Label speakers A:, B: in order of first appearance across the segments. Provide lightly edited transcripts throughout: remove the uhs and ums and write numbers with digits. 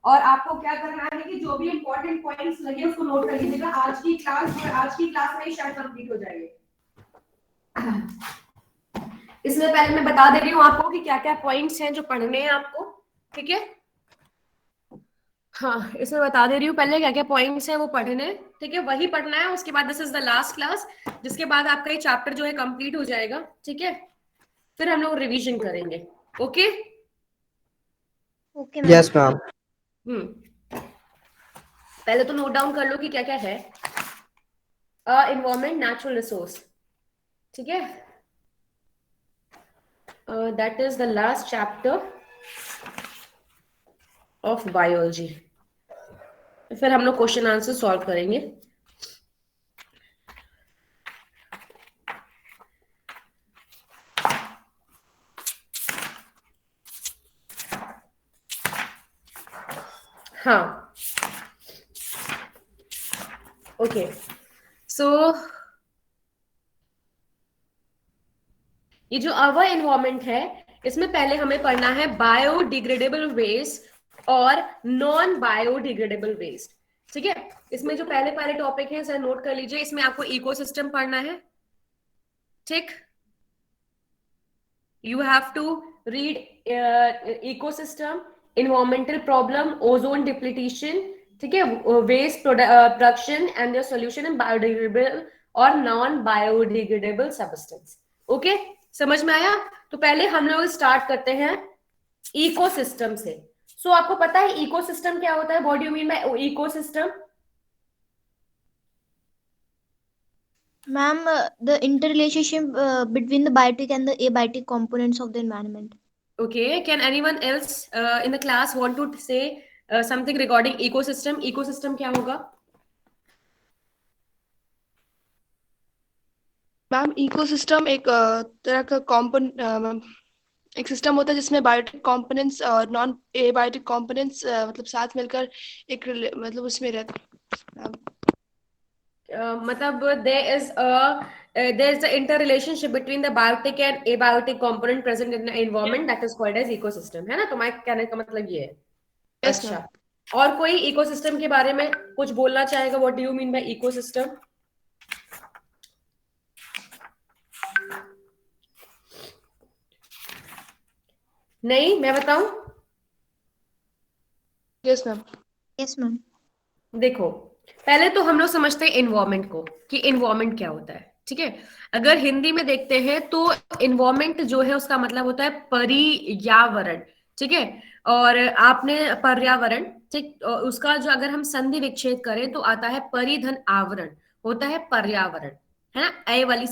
A: और आपको क्या करना है कि जो भी इंपॉर्टेंट पॉइंट्स लगे उसको नोट कर लीजिएगा। आज की क्लास में ही शायद कंप्लीट हो जाएगी। इसमें पहले मैं बता दे रही हूँ आपको कि क्या क्या पॉइंट्स हैं जो पढ़ने हैं आपको, ठीक है। हाँ, इसमें बता दे रही हूँ पहले क्या क्या पॉइंट्स हैं वो पढ़ने, ठीक है, वही पढ़ना है। उसके बाद this is the last class, जिसके बाद आपका ये चैप्टर जो है कंप्लीट हो जाएगा, ठीक है। फिर हम लोग रिवीजन करेंगे, okay.
B: Okay ma'am.
C: Yes ma'am.
A: पहले तो नोट डाउन कर लो कि क्या क्या है। एनवायरमेंट, नेचुरल रिसोर्स, ठीक है। That is the last chapter of biology. फिर हम लोग क्वेश्चन आंसर सॉल्व करेंगे। हाँ, ओके। सो ये जो अवर एनवायरमेंट है, इसमें पहले हमें पढ़ना है बायोडिग्रेडेबल वेस्ट और नॉन बायोडिग्रेडेबल वेस्ट, ठीक है। इसमें जो पहले पहले टॉपिक है सर नोट कर लीजिए। इसमें आपको इकोसिस्टम पढ़ना है, ठीक। You have to read ecosystem, environmental problem, ozone depletion, ठीक है, waste production and their solution in biodegradable और नॉन बायोडिग्रेडेबल सब्सटेंस, ओके। समझ में आया? तो पहले हम लोग स्टार्ट करते हैं इकोसिस्टम से। सो आपको पता है इकोसिस्टम क्या होता है? What do you mean bye ecosystem?
B: Ma'am, the interrelationship between the biotic and the abiotic components of the environment.
A: Okay, can anyone else in the class want to say something regarding ecosystem? Ecosystem क्या होगा?
D: Ma'am ecosystem एक तरह का एक system होता है जिसमें biotic components और नॉन एबायोटिक कंपोनेंट्स मतलब साथ मिलकर एक मतलब उसमें रहते।
A: मतलब there is the interrelationship between the biotic and abiotic component present in the environment that is called as ecosystem, है ना? तो मैं कहने का मतलब ये है।
D: Yes,
A: अच्छा, और कोई इकोसिस्टम के बारे में कुछ बोलना चाहेगा? What do you mean bye ecosystem? नहीं, मैं बताऊं?
D: Yes ma'am.
B: Yes, ma'am.
A: देखो, पहले तो हम लोग समझते हैं एनवायरमेंट को कि एनवायरमेंट क्या होता है, ठीक है। अगर हिंदी में देखते हैं तो एनवायरमेंट जो है उसका मतलब होता है पर्यावरण, ठीक है। और आपने पर्यावरण, ठीक, और उसका जो अगर हम संधि विच्छेद करें तो आता है परिधन आवरण, होता है पर्यावरण, है ना। अय वाली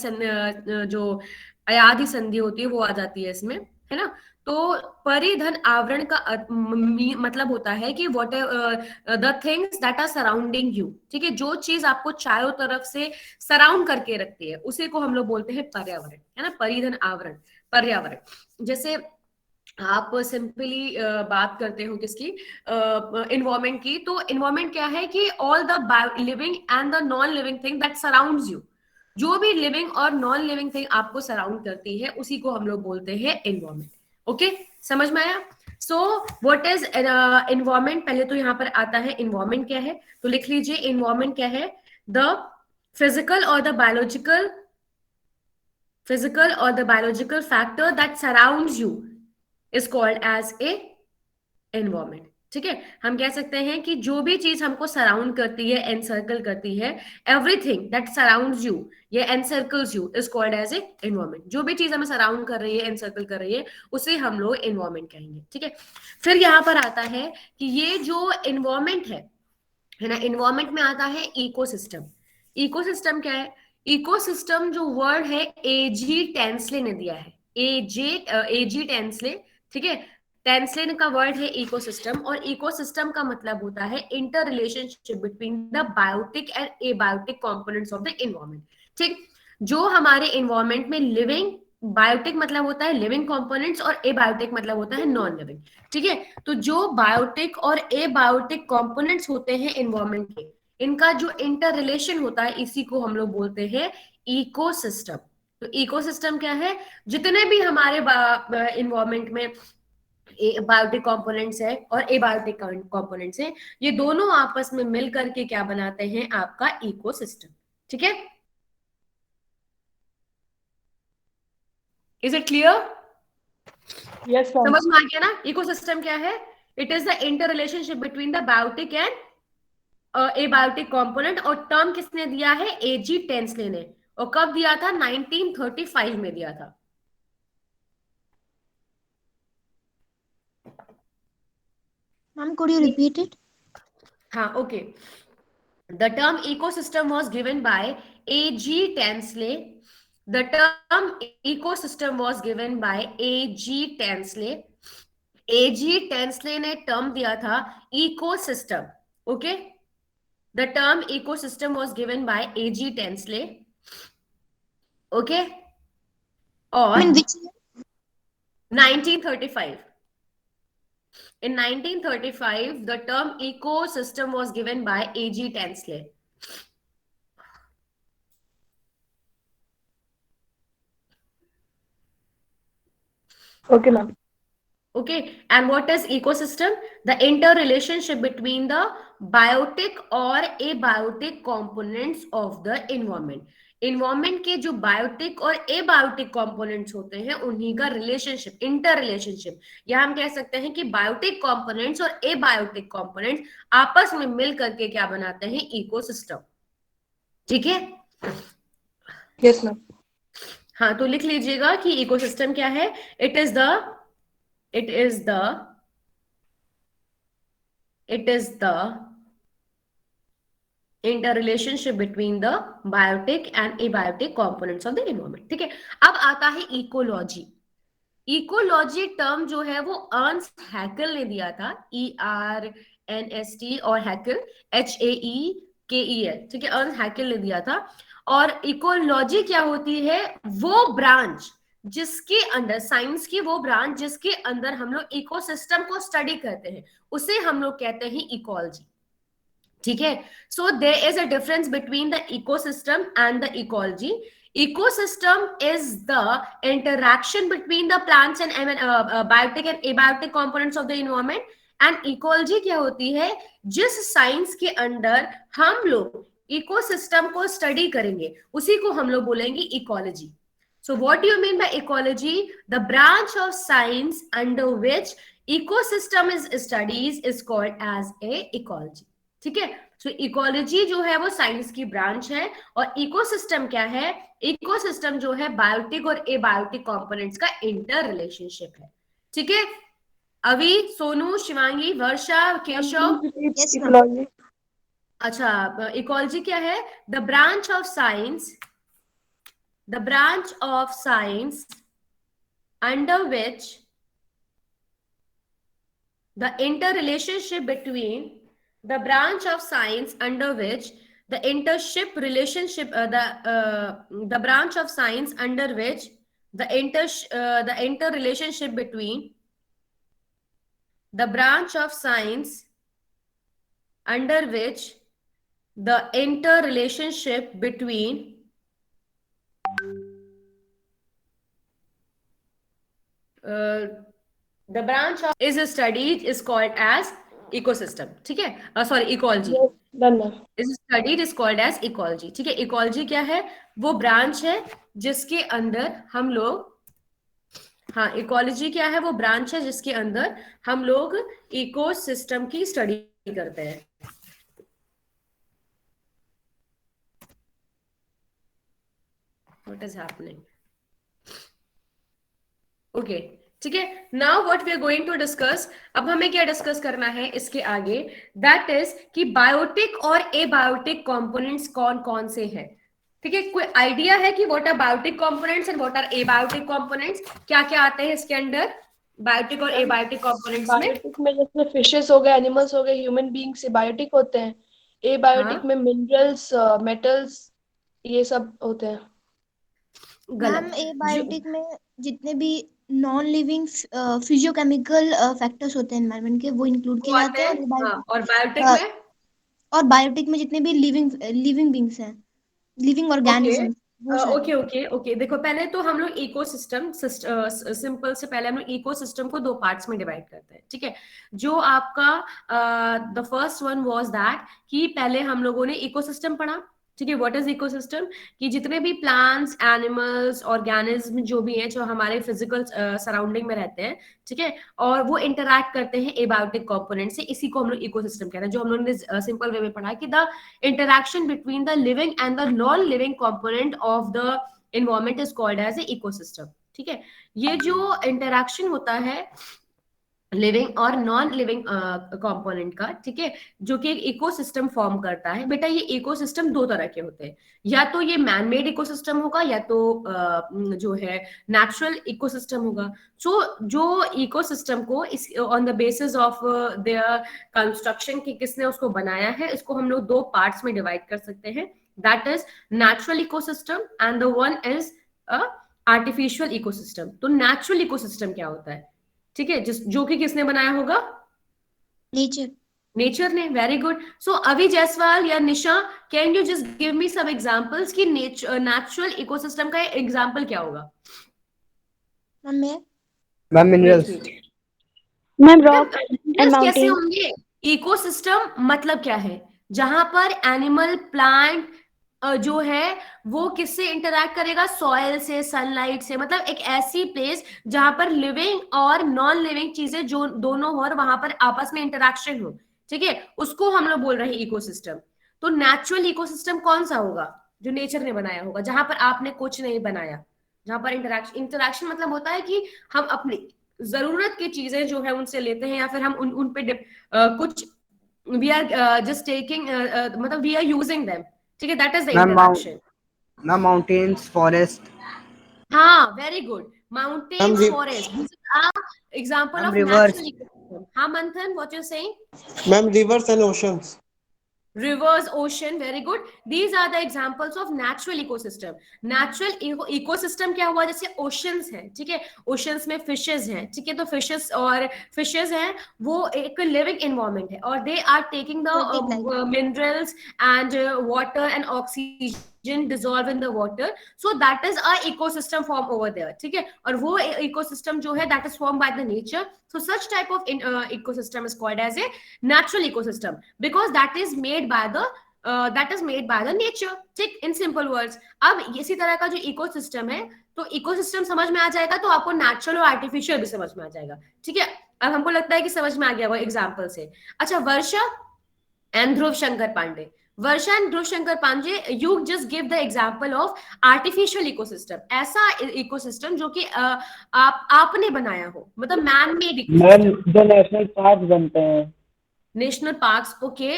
A: जो अयाधि संधि होती है वो आ जाती है इसमें, है ना। तो परिधन आवरण का मतलब होता है कि what the things that are surrounding you, ठीक है। जो चीज आपको चारों तरफ से सराउंड करके रखती है उसी को हम लोग बोलते हैं पर्यावरण, है ना। परिधन आवरण, पर्यावरण। जैसे आप सिंपली बात करते हो किसकी, इन्वायरमेंट की, तो इन्वायरमेंट क्या है कि all the living and the non living thing that surrounds you. जो भी लिविंग और नॉन लिविंग थिंग आपको सराउंड करती है उसी को हम लोग बोलते हैं इन्वायरमेंट, ओके। समझ में आया? So what is environment? पहले तो यहाँ पर आता है इन्वायरमेंट क्या है, तो लिख लीजिए इन्वायरमेंट क्या है। द फिजिकल और the biological factor that surrounds you is called as a environment, ठीक है। हम कह सकते हैं कि जो भी चीज हमको सराउंड करती है, एनसर्कल करती है, एवरीथिंग दैट सराउंड्स यू या encircles you is called as a environment. जो भी चीज हमें सराउंड कर रही है, एनसर्कल कर रही है, उसे हम लोग एनवायरमेंट कहेंगे, ठीक है। फिर यहाँ पर आता है कि ये जो एनवायरमेंट है ना, एनवायरमेंट में आता है इकोसिस्टम। इकोसिस्टम क्या है? इकोसिस्टम जो वर्ड है एजी टेंसले ने दिया है, एजी टेंसले, ठीक है। टेंसले का वर्ड है इकोसिस्टम, और इकोसिस्टम का मतलब होता है inter relationship between the biotic and abiotic components of the environment, ठीक। जो हमारे एनवायरमेंट में लिविंग, बायोटिक मतलब होता है लिविंग कंपोनेंट्स और एबायोटिक मतलब होता है नॉन लिविंग, ठीक है। तो जो बायोटिक और एबायोटिक कंपोनेंट्स होते हैं एनवायरमेंट के, इनका जो इंटर रिलेशन होता है इसी को हम लोग बोलते हैं इकोसिस्टम। तो इकोसिस्टम क्या है? जितने भी हमारे एनवायरमेंट में बायोटिक कंपोनेंट्स है और एबायोटिक कंपोनेंट्स है, ये दोनों आपस में मिल करके क्या बनाते हैं, आपका इकोसिस्टम। ठीक है, is it clear?
D: Yes ma'am.
A: समझ में आ गया ना इकोसिस्टम क्या है? It is the inter relationship between the biotic and abiotic component, और टर्म किसने दिया है? एजी टेंसले ने, और कब दिया था? 1935 में दिया था।
B: Ma'am, could you repeat it?
A: हाँ, okay. The term ecosystem was given by A.G. Tansley. The term ecosystem was given by A.G. Tansley. A.G. Tansley ने term दिया था ecosystem. Okay? The term ecosystem was given by A.G. Tansley. Okay? और
B: In which year?
A: 1935. In 1935, the term ecosystem was given by A.G. Tansley.
D: Okay ma'am.
A: Okay, and what is ecosystem? The interrelationship between the biotic or abiotic components of the environment. Environment के जो biotic और abiotic components होते हैं उन्हीं का relationship, inter relationship, या हम कह सकते हैं कि बायोटिक कंपोनेंट्स और एबायोटिक कंपोनेंट्स आपस में मिल करके क्या बनाते हैं? इकोसिस्टम। ठीक है,
D: यस मैम।
A: हाँ, तो लिख लीजिएगा कि इकोसिस्टम क्या है? It is the it is the interrelationship between the biotic and abiotic components of the environment। ठीक है, अब आता है इकोलॉजी। इकोलॉजी टर्म जो है वो अर्न्स्ट हैकेल ने दिया था, ERNST, और हैकेल HAEKEL। ठीक है, अर्न्स्ट हैकेल ने दिया था। और इकोलॉजी क्या होती है? वो ब्रांच जिसके अंदर, साइंस की वो ब्रांच जिसके अंदर हम लोग इकोसिस्टम को स्टडी करते हैं, उसे हम लोग कहते हैं इकोलॉजी। ठीक है, so there is a difference between the ecosystem and the ecology. ecosystem is the interaction between the plants and biotic and abiotic components of the environment, and ecology क्या होती है? जिस साइंस के अंदर हम लोग इकोसिस्टम को स्टडी करेंगे उसी को हम लोग बोलेंगे ecology. So what do you mean by ecology? The branch of science under which ecosystem is studies is called as a ecology। ठीक है, सो इकोलॉजी जो है वो साइंस की ब्रांच है, और इकोसिस्टम क्या है? इकोसिस्टम जो है बायोटिक और एबायोटिक कंपोनेंट्स का इंटर रिलेशनशिप है। ठीक है, अभी सोनू, शिवांगी, वर्षा, केशव।
B: Yes, ma'am.
D: इकोलॉजी।
A: अच्छा, इकोलॉजी क्या है? The branch of science, the branch of science under which the interrelationship between the branch of science under which the intership relationship the branch of science under which the interrelationship between the branch of science under which the interrelationship between the branch of is studied is called as ecosystem। ठीक है, sorry, ecology
D: done ma'am.
A: is studied is called as ecology। ठीक है, ecology क्या है? वो branch है जिसके अंदर हम लोग, हाँ, इकोलॉजी क्या है? वो ब्रांच है जिसके अंदर हम लोग इकोसिस्टम की स्टडी करते हैं। What is happening? Okay, ठीक है, now what we are going to discuss, अब हमें क्या डिस्कस करना है इसके आगे, दैट इज कि बायोटिक और एबायोटिक कंपोनेंट्स कौन कौन से हैं। ठीक है, कोई आइडिया है कि what are biotic components and what are abiotic components? क्या क्या आते हैं इसके अंदर बायोटिक और एबायोटिक कंपोनेंट्स में?
D: बायोटिक में जैसे फिशेस हो गए, एनिमल्स हो गए, ह्यूमन बीइंग्स बायोटिक होते हैं। एबायोटिक में मिनरल्स, मेटल्स, ये सब होते हैं।
B: मैम,
A: गलत।
B: एबायोटिक में जितने भी नॉन लिविंग फिजियोकेमिकल फैक्टर्स होते हैं एनवायरनमेंट के, वो इंक्लूड किए जाते हैं।
A: हाँ, और बायोटिक में?
B: और बायोटिक में जितने भी लिविंग बींग्स हैं, लिविंग
A: ओके,
B: ऑर्गेनिज्म, वो शायद।
A: ओके ओके ओके, देखो पहले तो हम लोग इकोसिस्टम सिंपल से पहले हम लोग इकोसिस्टम को दो पार्ट्स में डिवाइड करते हैं, ठीक है। जो आपका the first one was that कि पहले हम लोगों ने इकोसिस्टम पढ़ा, ठीक है। What is ecosystem? कि जितने भी प्लांट्स, एनिमल्स, ऑर्गेनिज्म जो भी हैं, जो हमारे फिजिकल सराउंडिंग में रहते हैं, ठीक है, और वो इंटरैक्ट करते हैं एबायोटिक कंपोनेंट से, इसी को हम लोग इकोसिस्टम कहते हैं। जो हम लोग ने सिंपल वे में पढ़ा कि the interaction between the living and the non-living component of the environment is called as a ecosystem, ठीक है। ये जो इंटरैक्शन होता है लिविंग और नॉन लिविंग कंपोनेंट का, ठीक है, जो कि एक इकोसिस्टम फॉर्म करता है। बेटा ये इकोसिस्टम दो तरह के होते हैं, या तो ये मैन मेड इकोसिस्टम होगा, या तो जो है नेचुरल इकोसिस्टम होगा। सो जो इकोसिस्टम को इस on the basis of their construction की किसने उसको बनाया है, इसको हम लोग दो पार्ट्स में डिवाइड कर सकते हैं। That is natural ecosystem and the one is artificial ecosystem. तो नेचुरल इकोसिस्टम क्या होता है, ठीक है, जो कि किसने बनाया होगा?
B: नेचर।
A: नेचर ने। Very good. So Abhi Jaiswal या Nisha, can you just give me some examples कि नेचुरल इकोसिस्टम का एग्जांपल क्या होगा?
B: Ma'am
C: minerals.
E: Ma'am rock and
A: कैसे
E: माउंटेन।
A: होंगे? इकोसिस्टम मतलब क्या है? जहां पर एनिमल, प्लांट जो है वो किससे इंटरैक्ट करेगा? सॉइल से, सनलाइट से। मतलब एक ऐसी प्लेस जहां पर लिविंग और नॉन लिविंग चीजें जो दोनों हो और वहां पर आपस में इंटरैक्शन हो, ठीक है, उसको हम लोग बोल रहे हैं इकोसिस्टम। तो नेचुरल इकोसिस्टम कौन सा होगा? जो नेचर ने बनाया होगा, जहां पर आपने कुछ नहीं बनाया, जहां पर इंटरैक्शन मतलब होता है कि हम अपनी जरूरत की चीजें जो है उनसे लेते हैं, या फिर हम उन पे कुछ वी आर जस्ट टेकिंग, मतलब वी आर यूजिंग देम, ठीक है, that is the interaction.
C: Ma'am mountains, forest.
A: हाँ, very good. Mountains,
F: ma'am
A: forest example
C: ma'am
A: of
C: rivers.
A: Natural ecosystem. हाँ Manthan, what you saying?
F: Ma'am rivers and oceans.
A: Rivers, ocean, very good. These are the examples of natural ecosystem. Natural ecosystem क्या हुआ? जैसे oceans हैं, ठीक है, oceans में fishes हैं, ठीक है, तो fishes हैं, वो एक living environment है, और they are taking the minerals and water and oxygen dissolve in the water, so that is a ecosystem form over there, ठीक है। और वो ecosystem जो है that is formed by the nature, so such type of ecosystem is called as a natural ecosystem because that is made by the nature, ठीक, in simple words। अब इसी तरह का जो इकोसिस्टम है, तो इकोसिस्टम समझ में आ जाएगा तो आपको नेचुरल और आर्टिफिशियल भी समझ में आ जाएगा, ठीक है। अब हमको लगता है कि समझ में आ गया वो एग्जांपल से। अच्छा, Varsha and Dhruv Shankar Pandey, Varsha and Dhruv Shankar Pandey, you just give the example of artificial ecosystem, ऐसा इकोसिस्टम जो कि आपने बनाया हो, मतलब मैन मेड
E: मैम जो नेशनल पार्क बनते हैं।
A: National parks, okay.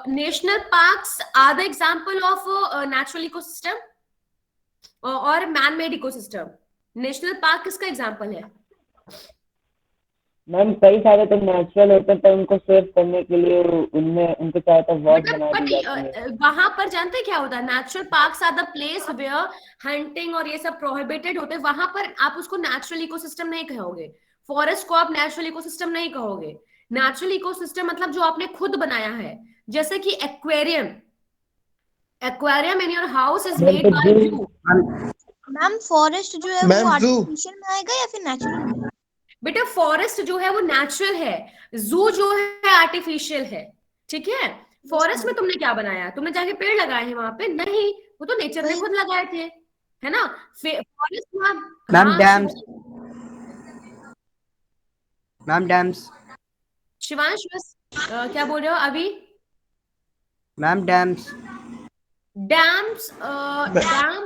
A: National parks are the example of natural ecosystem और man made ecosystem. National park किसका एग्जांपल है?
E: मैम कई सारे तो नेचुरल होते हैं, पर उनको सेव करने के लिए उनमें उनको चाहे तो वॉच बना दी जाती है।
A: वहां पर जानते हैं क्या होता है? Natural parks are the place where hunting और ये सब प्रोहिबिटेड होते हैं, वहां पर आप उसको नेचुरल इकोसिस्टम नहीं कहोगे। फॉरेस्ट को आप नेचुरल इकोसिस्टम नहीं कहोगे। नेचुरल इकोसिस्टम मतलब जो आपने खुद बनाया है, जैसे कि aquarium in your house is made by you.
B: Ma'am forest जो है वो आर्टिफिशियल में आएगा या फिर नेचुरल में?
A: बेटा फॉरेस्ट जो है वो नेचुरल है, जू जो है आर्टिफिशियल है, ठीक है। फॉरेस्ट में तुमने क्या बनाया? तुमने जाके पेड़ लगाए हैं वहां पे? नहीं, वो तो नेचर ने खुद लगाए थे, है ना। फॉरेस्ट में
C: ma'am dams. Ma'am dams.
A: Shivansh क्या बोल रहे हो अभी?
C: Ma'am dams.
A: डैम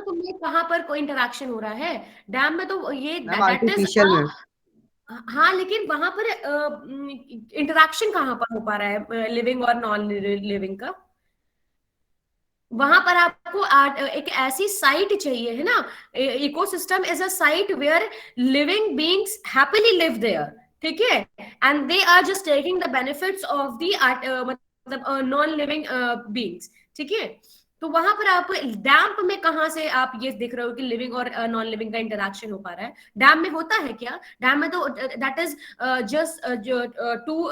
A: तुमने कहाँ पर कोई इंटरेक्शन हो रहा है? डैम में तो ये
C: आर्टिफिशियल में।
A: हाँ, लेकिन वहां पर इंटरेक्शन कहाँ पर हो पा रहा है लिविंग और नॉन लिविंग का? वहां पर आपको एक ऐसी साइट चाहिए, है ना। Ecosystem is a site where living beings happily live there, ठीक है, and they are just taking the benefits of the मतलब नॉन लिविंग बीइंग्स, ठीक है। तो वहां पर आप डैम्प में कहाँ से आप ये देख रहे हो कि लिविंग और नॉन लिविंग का इंटरेक्शन हो पा रहा है? डैम में होता है क्या? डैम में तो that is just to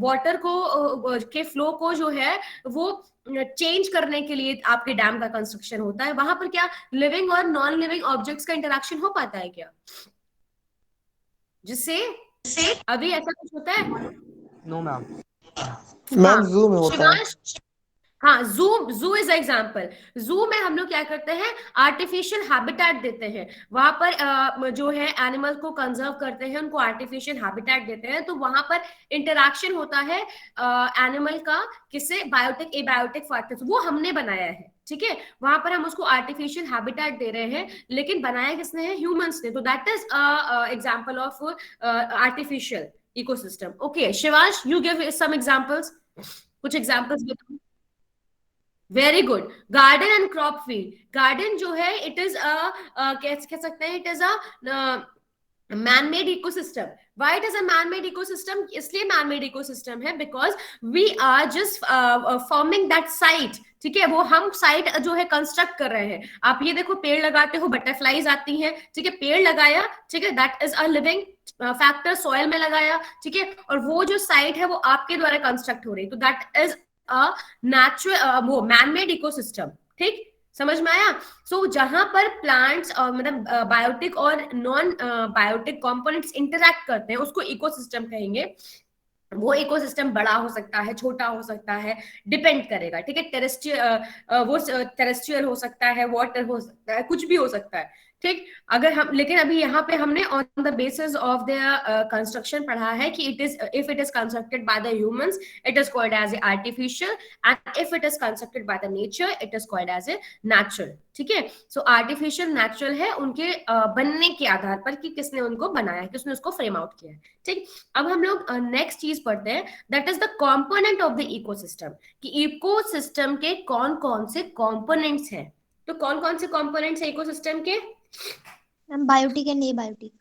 A: water को के फ्लो को जो है वो चेंज करने के लिए आपके डैम का कंस्ट्रक्शन होता है। वहां पर क्या लिविंग और नॉन लिविंग ऑब्जेक्ट्स का इंटरेक्शन हो पाता है क्या, जिससे अभी ऐसा कुछ होता है?
C: No ma'am.
F: मैम
A: हाँ
F: जू में होता है।
A: शिवांश, हाँ जू इज एग्जाम्पल। जू में हम लोग क्या करते हैं, आर्टिफिशियल हैबिटेट देते हैं। वहां पर जो है एनिमल को कंजर्व करते हैं, उनको आर्टिफिशियल हैबिटेट देते हैं। तो वहां पर इंटरैक्शन होता है एनिमल का किससे, बायोटिक एबायोटिक फैक्टर्स, वो हमने बनाया है, ठीक है। वहां पर हम उसको आर्टिफिशियल हैबिटेट दे रहे हैं, लेकिन बनाया किसने है, ह्यूमंस ने। तो that is example of artificial ecosystem. Okay Shivansh, you give some examples, कुछ एग्जाम्पल्स बताओ। Very good. Garden and crop field, garden जो है इट इज कह सकते हैं it is a man made ecosystem. Why it is a man made ecosystem? इसलिए man made ecosystem है because we are just forming that site, ठीक है। वो हम साइट जो है कंस्ट्रक्ट कर रहे हैं। आप ये देखो, पेड़ लगाते हो, बटरफ्लाईज आती हैं, ठीक है, पेड़ लगाया, ठीक है, that is a living factor, soil में लगाया, ठीक है, और वो जो साइट है वो आपके द्वारा कंस्ट्रक्ट हो रही है, तो दैट इज नेचुरल वो मैन मेड इकोसिस्टम। ठीक, समझ में आया? सो जहां पर प्लांट्स और मतलब बायोटिक और नॉन बायोटिक कंपोनेंट्स इंटरैक्ट करते हैं उसको इकोसिस्टम कहेंगे। वो इकोसिस्टम बड़ा हो सकता है, छोटा हो सकता है, डिपेंड करेगा, ठीक है। टेरेस्ट्रियल वो टेरेस्ट्रियल हो सकता है, वाटर हो सकता है, कुछ भी हो सकता है, ठीक। अगर हम, लेकिन अभी यहाँ पे हमने on the basis of the construction पढ़ा है कि it is, if it is constructed by the humans it is called as a artificial, and if it is constructed by the nature it is called as a natural, ठीक है। सो artificial natural है उनके बनने के आधार पर कि किसने उनको बनाया, किसने उसको फ्रेम आउट किया है, ठीक। अब हम लोग नेक्स्ट चीज पढ़ते हैं, that is the component of the ecosystem, कि इकोसिस्टम के कौन कौन से कंपोनेंट्स हैं। तो कौन कौन से कंपोनेंट्स है इकोसिस्टम के?
B: Ma'am biotic and abiotic.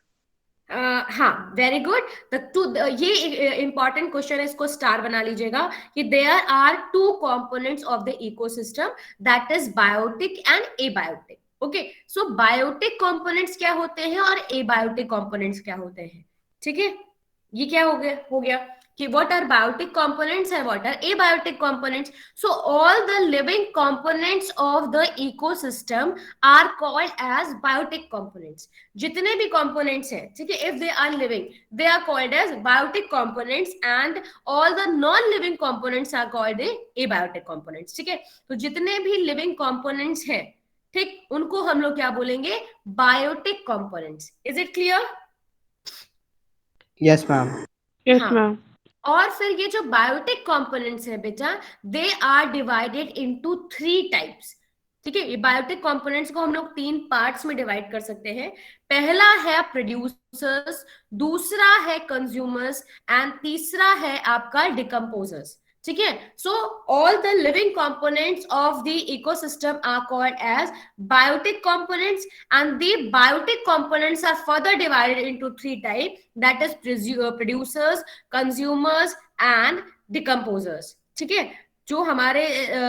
A: हाँ, वेरी गुड। ये इंपॉर्टेंट क्वेश्चन है, इसको स्टार बना लीजिएगा कि there are two components of the ecosystem, that is biotic and abiotic. Okay, so biotic components क्या होते हैं और एबायोटिक कंपोनेंट्स क्या होते हैं, ठीक है। ये क्या हो गया कि what are biotic components and what are abiotic components. So all the living components of the ecosystem are called as biotic components. जितने भी components हैं, ठीक है, if they are living they are called as biotic components, and all the non-living components are called abiotic components, ठीक है। तो जितने भी living components हैं, ठीक, उनको हम लोग क्या बोलेंगे, biotic components. Is it clear?
C: Yes ma'am.
G: Yes
A: हाँ।
G: मैम।
A: और फिर ये जो बायोटिक कंपोनेंट्स है बेटा, they are divided into 3 types, ठीक है। ये बायोटिक कंपोनेंट्स को हम लोग 3 पार्ट्स में डिवाइड कर सकते हैं। पहला है प्रोड्यूसर्स, दूसरा है कंज्यूमर्स, एंड तीसरा है आपका डिकम्पोजर्स, ठीक है। So all the living components of the ecosystem are called as biotic components, and the biotic components are further divided into 3 type, that is producers, consumers and decomposers, ठीक है। जो हमारे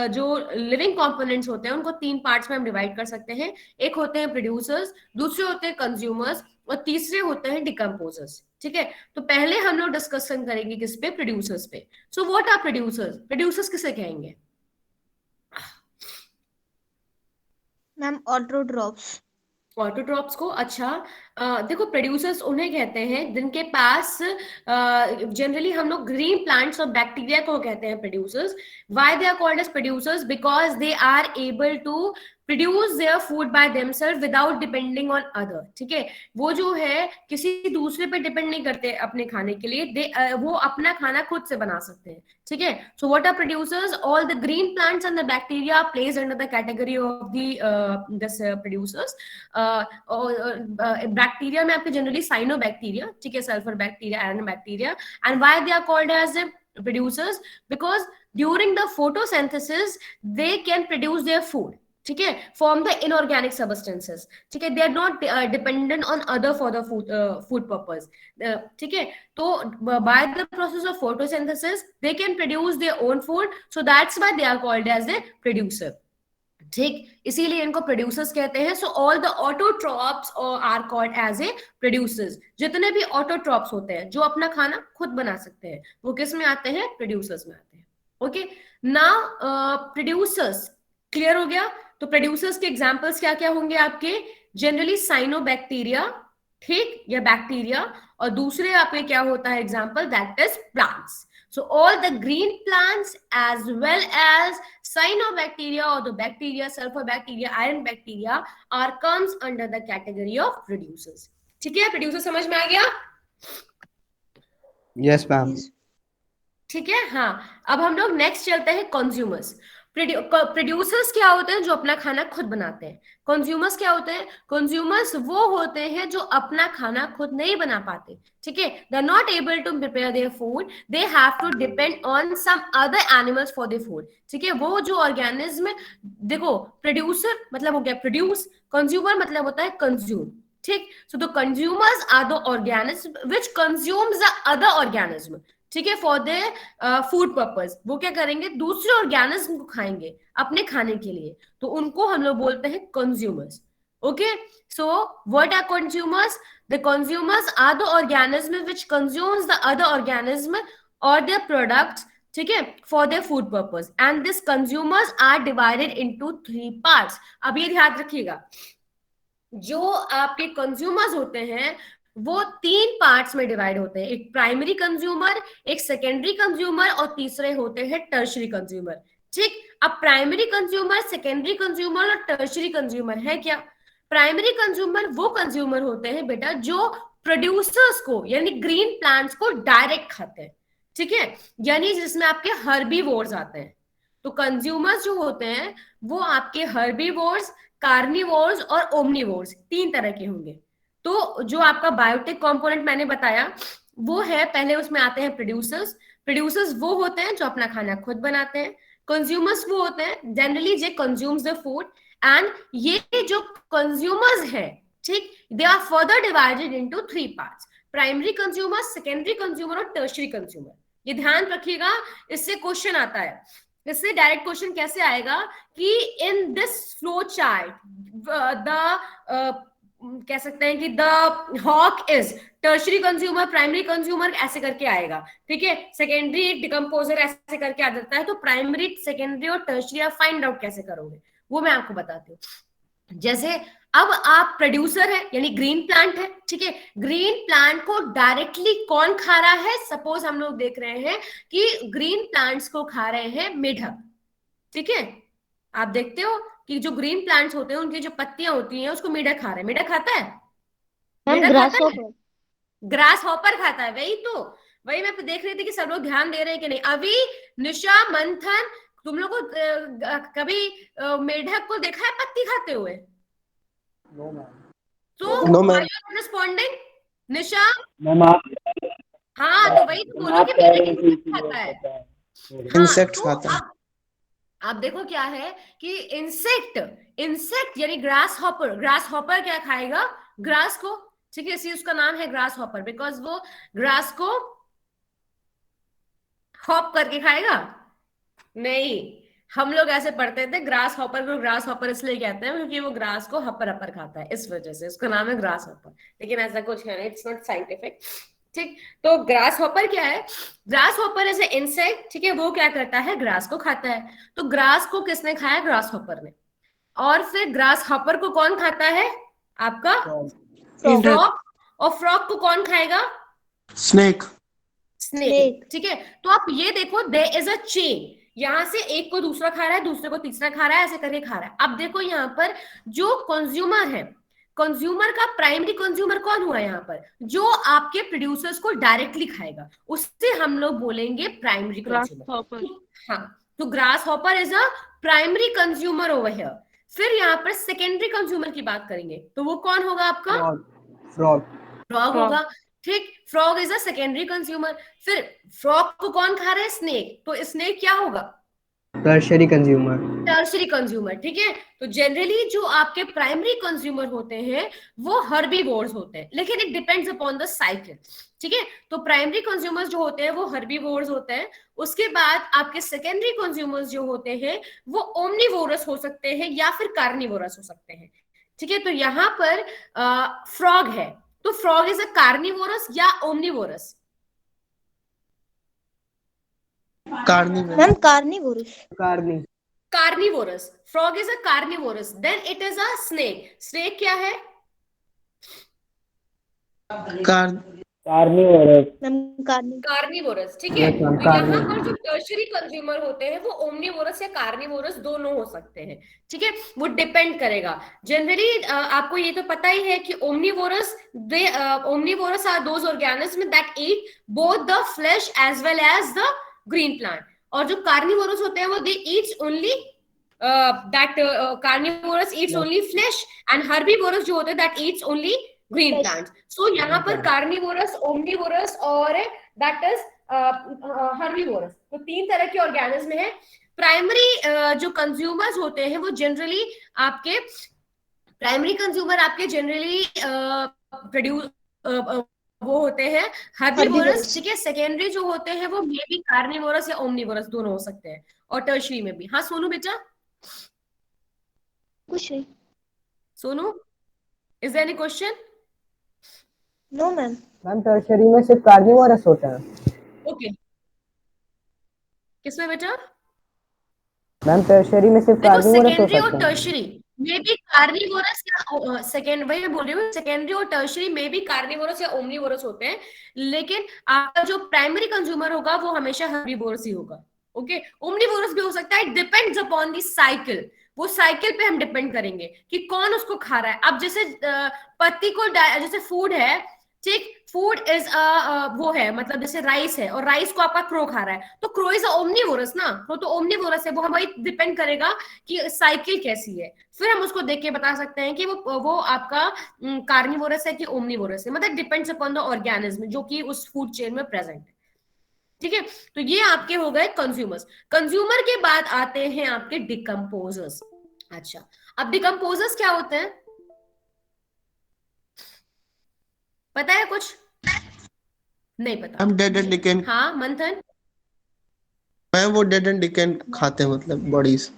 A: जो लिविंग कंपोनेंट्स होते हैं उनको 3 पार्ट्स में हम डिवाइड कर सकते हैं। एक होते हैं प्रोड्यूसर्स, दूसरे होते हैं कंज्यूमर्स, और तीसरे होते हैं डिकम्पोजर्स, ठीक है। तो पहले हम लोग डिस्कशन करेंगे किस पे, प्रोड्यूसर्स पे। So what are producers? Producers किसे कहेंगे?
B: Ma'am autotrophs.
A: ऑटोट्रॉप्स को, अच्छा। देखो, प्रोड्यूसर्स उन्हें कहते हैं जिनके पास, जनरली हम लोग ग्रीन प्लांट्स और बैक्टीरिया को कहते हैं producers. Why they are called as producers? Because they are able to produce their food by themselves without depending on other, ठीक है। वो जो है किसी दूसरे पे डिपेंड नहीं करते अपने खाने के लिए, वो अपना खाना खुद से बना सकते हैं, ठीक है। So what are producers? All the green plants and the bacteria placed under the category of the this producers. Bacteria में आपके जनरली साइनोबैक्टीरिया, ठीक है, sulphur bacteria, iron bacteria. And why they are called as producers? Because during the photosynthesis they can produce their food, ठीक है, from the inorganic substances, ठीक है। They are not dependent on other for the food purpose, ठीक है। तो by the process of photosynthesis they can produce their own food, so that's why they are called as a producer. ठीक, इसीलिए इनको producers कहते हैं। So all the autotrophs are called as a producers. जितने भी ऑटोट्रॉप्स होते हैं जो अपना खाना खुद बना सकते हैं, वो किस में आते हैं? प्रोड्यूसर्स में आते हैं। ओके, नाउ प्रोड्यूसर्स क्लियर हो गया। तो प्रोड्यूसर्स के एग्जांपल्स क्या क्या होंगे आपके? जनरली साइनोबैक्टीरिया, ठीक, या बैक्टीरिया, और दूसरे आपके क्या होता है example? That is plants. So all the green plants as well as cyanobacteria or the bacteria, sulfur bacteria, iron bacteria are comes under the category of producers. ठीक है, प्रोड्यूसर समझ में आ गया?
C: Yes, ma'am.
A: ठीक है, हाँ। अब हम लोग नेक्स्ट चलते हैं कंज्यूमर्स। प्रोड्यूसर्स क्या होते हैं? जो अपना खाना खुद बनाते हैं। कंज्यूमर्स क्या होते हैं? कंज्यूमर्स वो होते हैं जो अपना खाना खुद नहीं बना पाते, ठीक है। They are not able to prepare their food, they have to depend on some other animals for their food, ठीक है। वो जो ऑर्गेनिज्म, देखो प्रोड्यूसर मतलब हो गया प्रोड्यूस, कंज्यूमर मतलब होता है कंज्यूम, ठीक। So the consumers are the organism which consumes the other organism, ठीक है, फॉर द फूड पर्पस। वो क्या करेंगे? दूसरे ऑर्गेनिज्म को खाएंगे अपने खाने के लिए, तो उनको हम लोग बोलते हैं consumers. Okay, so what are consumers? The consumers are the organism which consumes the other organism और देयर प्रोडक्ट्स, ठीक है, for their food purpose. And this consumers are divided into 3 parts. अब ये ध्यान रखिएगा, जो आपके कंज्यूमर्स होते हैं वो 3 पार्ट्स में डिवाइड होते हैं। एक प्राइमरी कंज्यूमर, एक सेकेंडरी कंज्यूमर, और तीसरे होते हैं टर्शरी कंज्यूमर, ठीक। अब प्राइमरी कंज्यूमर, सेकेंडरी कंज्यूमर और टर्शरी कंज्यूमर है क्या? प्राइमरी कंज्यूमर वो कंज्यूमर होते हैं बेटा जो प्रोड्यूसर्स को यानी ग्रीन प्लांट्स को डायरेक्ट खाते हैं, ठीक है, यानी जिसमें आपके हर्बीवोर्स आते हैं। तो कंज्यूमर्स जो होते हैं वो आपके हर्बीवोर्स, कार्निवोर्स और ओमनिवोर्स 3 तरह के होंगे। तो जो आपका बायोटिक कंपोनेंट मैंने बताया वो है, पहले उसमें आते हैं प्रोड्यूसर्स। प्रोड्यूसर्स वो होते हैं जो अपना खाना खुद बनाते हैं। कंज्यूमर्स वो होते हैं जनरली जे कंज्यूम्स द फूड, एंड ये जो कंज्यूमर्स है, ठीक, they are further divided into 3 parts, primary consumer, secondary consumer और टर्शरी कंज्यूमर। ये ध्यान रखिएगा, इससे क्वेश्चन आता है। इससे डायरेक्ट क्वेश्चन कैसे आएगा कि in this flow chart the कह सकते हैं कि the hawk is tertiary consumer, primary consumer, ऐसे करके आएगा, ठीक है। सेकेंडरी डिकम्पोजर ऐसे करके आ जाता है। तो प्राइमरी, सेकेंडरी और टर्शरी आप फाइंड आउट कैसे करोगे वो मैं आपको बताती हूँ। जैसे अब आप प्रोड्यूसर है यानी ग्रीन प्लांट है, ठीक है। ग्रीन प्लांट को डायरेक्टली कौन खा रहा है? सपोज हम लोग देख रहे हैं कि ग्रीन प्लांट्स को खा रहे हैं मेढक, ठीक है। आप देखते हो कि जो ग्रीन प्लांट्स होते हैं उनकी जो पत्तियां होती हैं उसको मेढक खा रहे हैं। मेढक खाता है?
B: मैम
A: मेढक
B: ग्रास
A: खाता है? ग्रास हॉपर खाता है। वही मैं देख रही थी कि सब लोग ध्यान दे रहे हैं कि नहीं। अभी निशा, मंथन, तुम लोग को कभी मेढक को देखा है पत्ती खाते हुए?
F: No, ma'am.
A: तो
F: No, ma'am.
A: are you responding? Nisha,
E: ma'am आप
A: हाँ, तो वही तो बोलो
E: आप
A: कि
E: कह रहे
A: मेढक
E: हैं कि
A: insect खाता है।
E: है।
F: Insect
A: तो
F: खाता है।
A: आप देखो क्या है कि इंसेक्ट यानी ग्रास हॉपर क्या खाएगा? ग्रास को, ठीक है, इसलिए उसका नाम है ग्रास हॉपर, बिकॉज वो ग्रास को हॉप करके खाएगा। नहीं, हम लोग ऐसे पढ़ते थे ग्रास हॉपर को ग्रास हॉपर इसलिए कहते हैं क्योंकि वो ग्रास को हपर हपर खाता है, इस वजह से उसका नाम है ग्रास हॉपर। लेकिन ऐसा कुछ है नहीं, इट्स नॉट साइंटिफिक, ठीक। तो ग्रास हॉपर क्या है? Grasshopper as a insect, ठीक है, वो क्या करता है? ग्रास को खाता है। तो ग्रास को किसने खाया? ग्रास हॉपर ने। और फिर ग्रास हॉपर को कौन खाता है? आपका फ्रॉग। और फ्रॉग को कौन खाएगा?
F: Snake.
A: स्नेक, ठीक है। तो आप ये देखो, देयर इज अ चेन, यहां से एक को दूसरा खा रहा है, दूसरे को तीसरा खा रहा है, ऐसे करके खा रहा है। अब देखो यहाँ पर जो कंज्यूमर है, कंज्यूमर का प्राइमरी कंज्यूमर कौन हुआ यहाँ पर? जो आपके प्रोड्यूसर्स को डायरेक्टली खाएगा, उससे हम लोग बोलेंगे प्राइमरी कंज्यूमर। हाँ, तो grass hopper is a primary consumer over here. फिर यहाँ पर सेकेंडरी कंज्यूमर की बात करेंगे तो वो कौन होगा आपका?
C: Frog.
A: फ्रॉग होगा, ठीक। Frog is a secondary consumer. फिर फ्रॉग को कौन खा रहा है? स्नेक। तो स्नेक क्या होगा?
C: Tertiary consumer.
A: टर्शरी कंज्यूमर, ठीक है। तो जनरली जो आपके प्राइमरी कंज्यूमर होते हैं वो हर्बीवोर्स होते हैं, लेकिन it depends upon the cycle, ठीक है। तो प्राइमरी कंज्यूमर्स जो होते हैं वो हर्बीवोर्स होते हैं। उसके बाद आपके सेकेंडरी कंज्यूमर्स जो होते हैं वो ओमनीवोरस हो सकते हैं या फिर कार्निवोरस हो सकते हैं, ठीक है। तो यहाँ पर फ्रॉग है, तो फ्रॉग इज अ कार्निवोरस या omnivorous?
F: Carnival.
B: Ma'am carnivorous.
C: Carni.
A: Carnivorous, frog is a carnivorous. Then it is a snake. Snake क्या है?
E: कार्निवोरस।
B: मैम
A: कार्निवोरस, ठीक है।
C: Yes, ma'am,
A: तो यहाँ
C: carnivore।
A: पर जो टर्शरी कंज्यूमर होते हैं वो ओमनीवोरस या कार्निवोरस दोनों हो सकते हैं, ठीक है। वो डिपेंड करेगा। जनरली आपको ये तो पता ही है कि omnivorous are those organism that eat both the flesh as well as the green plant. और जो कार्निवोरस होते हैं वो they eats only that carnivorous eats only flesh, and herbivorous जो होते हैं that eats only green plants. So यहाँ पर कार्निवोरस, ओमनीवोरस और दैट इज हर्बीवोरस, तो 3 तरह के ऑर्गेनिज्म है। प्राइमरी जो कंज्यूमर्स होते हैं वो जनरली आपके प्रोड्यूस वो होते हैं हर्बीवोरस, ठीक है। सेकेंडरी जो होते हैं वो मे बी कार्निवोरस या ओमनीवोरस दोनों हो सकते हैं, और टर्शरी में भी। हाँ सोनू बेटा,
B: कुछ नहीं।
A: Sonu, is there any question?
B: No ma'am.
E: Ma'am tertiary में सिर्फ कार्निवोरस होता है?
A: ओके, किसमें बेटा?
E: मैम टर्शरी में सिर्फ
A: देखो
E: कार्निवोरस हो
A: सेकेंडरी और
E: सकता है?
A: टर्शरी में भी कार्निवोरस या सेकेंड, वही मैं बोल रही हूँ, सेकेंडरी और टर्शरी में भी कार्निवोरस या ओमनीवोरस होते हैं, लेकिन आपका जो प्राइमरी कंज्यूमर होगा वो हमेशा हर्बीवोरस ही होगा। ओके, ओमनीवोरस भी हो सकता है, डिपेंड्स अपॉन द साइकिल। वो साइकिल पे हम डिपेंड करेंगे कि कौन उसको खा रहा है। अब जैसे पत्ती को, जैसे फूड है, ठीक, फूड इज वो है, मतलब जैसे राइस है और राइस को आपका क्रो खा रहा है, तो क्रो इज ओमनीवोरस ना, क्रो तो ओमनीवोरस है। वो हमारी डिपेंड करेगा कि साइकिल कैसी है, फिर हम उसको देख के बता सकते हैं कि वो आपका कार्निवोरस है कि ओमनीवोरस है। मतलब डिपेंड्स अपॉन द ऑर्गेनिज्म जो कि उस फूड चेन में प्रेजेंट है, ठीक है। तो ये आपके हो गए कंज्यूमर्स। कंज्यूमर के बाद आते हैं आपके डिकम्पोजर्स। अच्छा, अब डिकम्पोजर्स क्या होते हैं, पता है कुछ? नहीं पता?
F: मैम डेड एंड डिकेन।
A: हाँ मंथन?
F: मैम वो डेड एंड डिकेन खाते हैं, मतलब बॉडीज।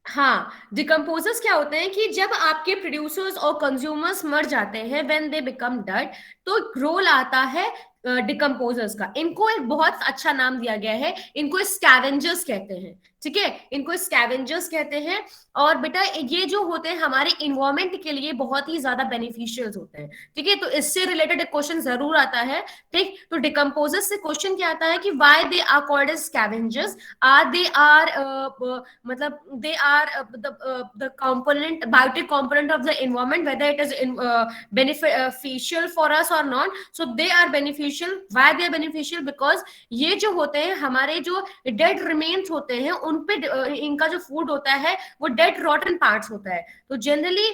A: हाँ, डिकम्पोजर्स क्या होते हैं कि जब आपके प्रोड्यूसर्स और कंज्यूमर्स मर जाते हैं, व्हेन दे बिकम डेड, तो रोल आता है डिकम्पोजर्स का। इनको एक बहुत अच्छा नाम दिया गया है, इनको स्कैवेंजर्स कहते हैं, ठीक है। इनको स्कैवेंजर्स कहते हैं। और बेटा ये जो होते हैं हमारे इन्वायरमेंट के लिए बहुत ही ज्यादा बेनिफिशियल होते हैं, ठीक है। तो इससे रिलेटेड एक क्वेश्चन जरूर आता है, ठीक। तो डिकम्पोजर्स से क्वेश्चन क्या आता है कि why they are called as scavengers? They are मतलब they are the component, biotic component of the environment, whether it is beneficial for us or not. So they are beneficial. Why they are beneficial? Because ये जो होते हैं हमारे जो dead remains होते हैं उन पे इनका जो फूड होता है वो डेड रॉटन पार्ट्स होता है। तो जनरली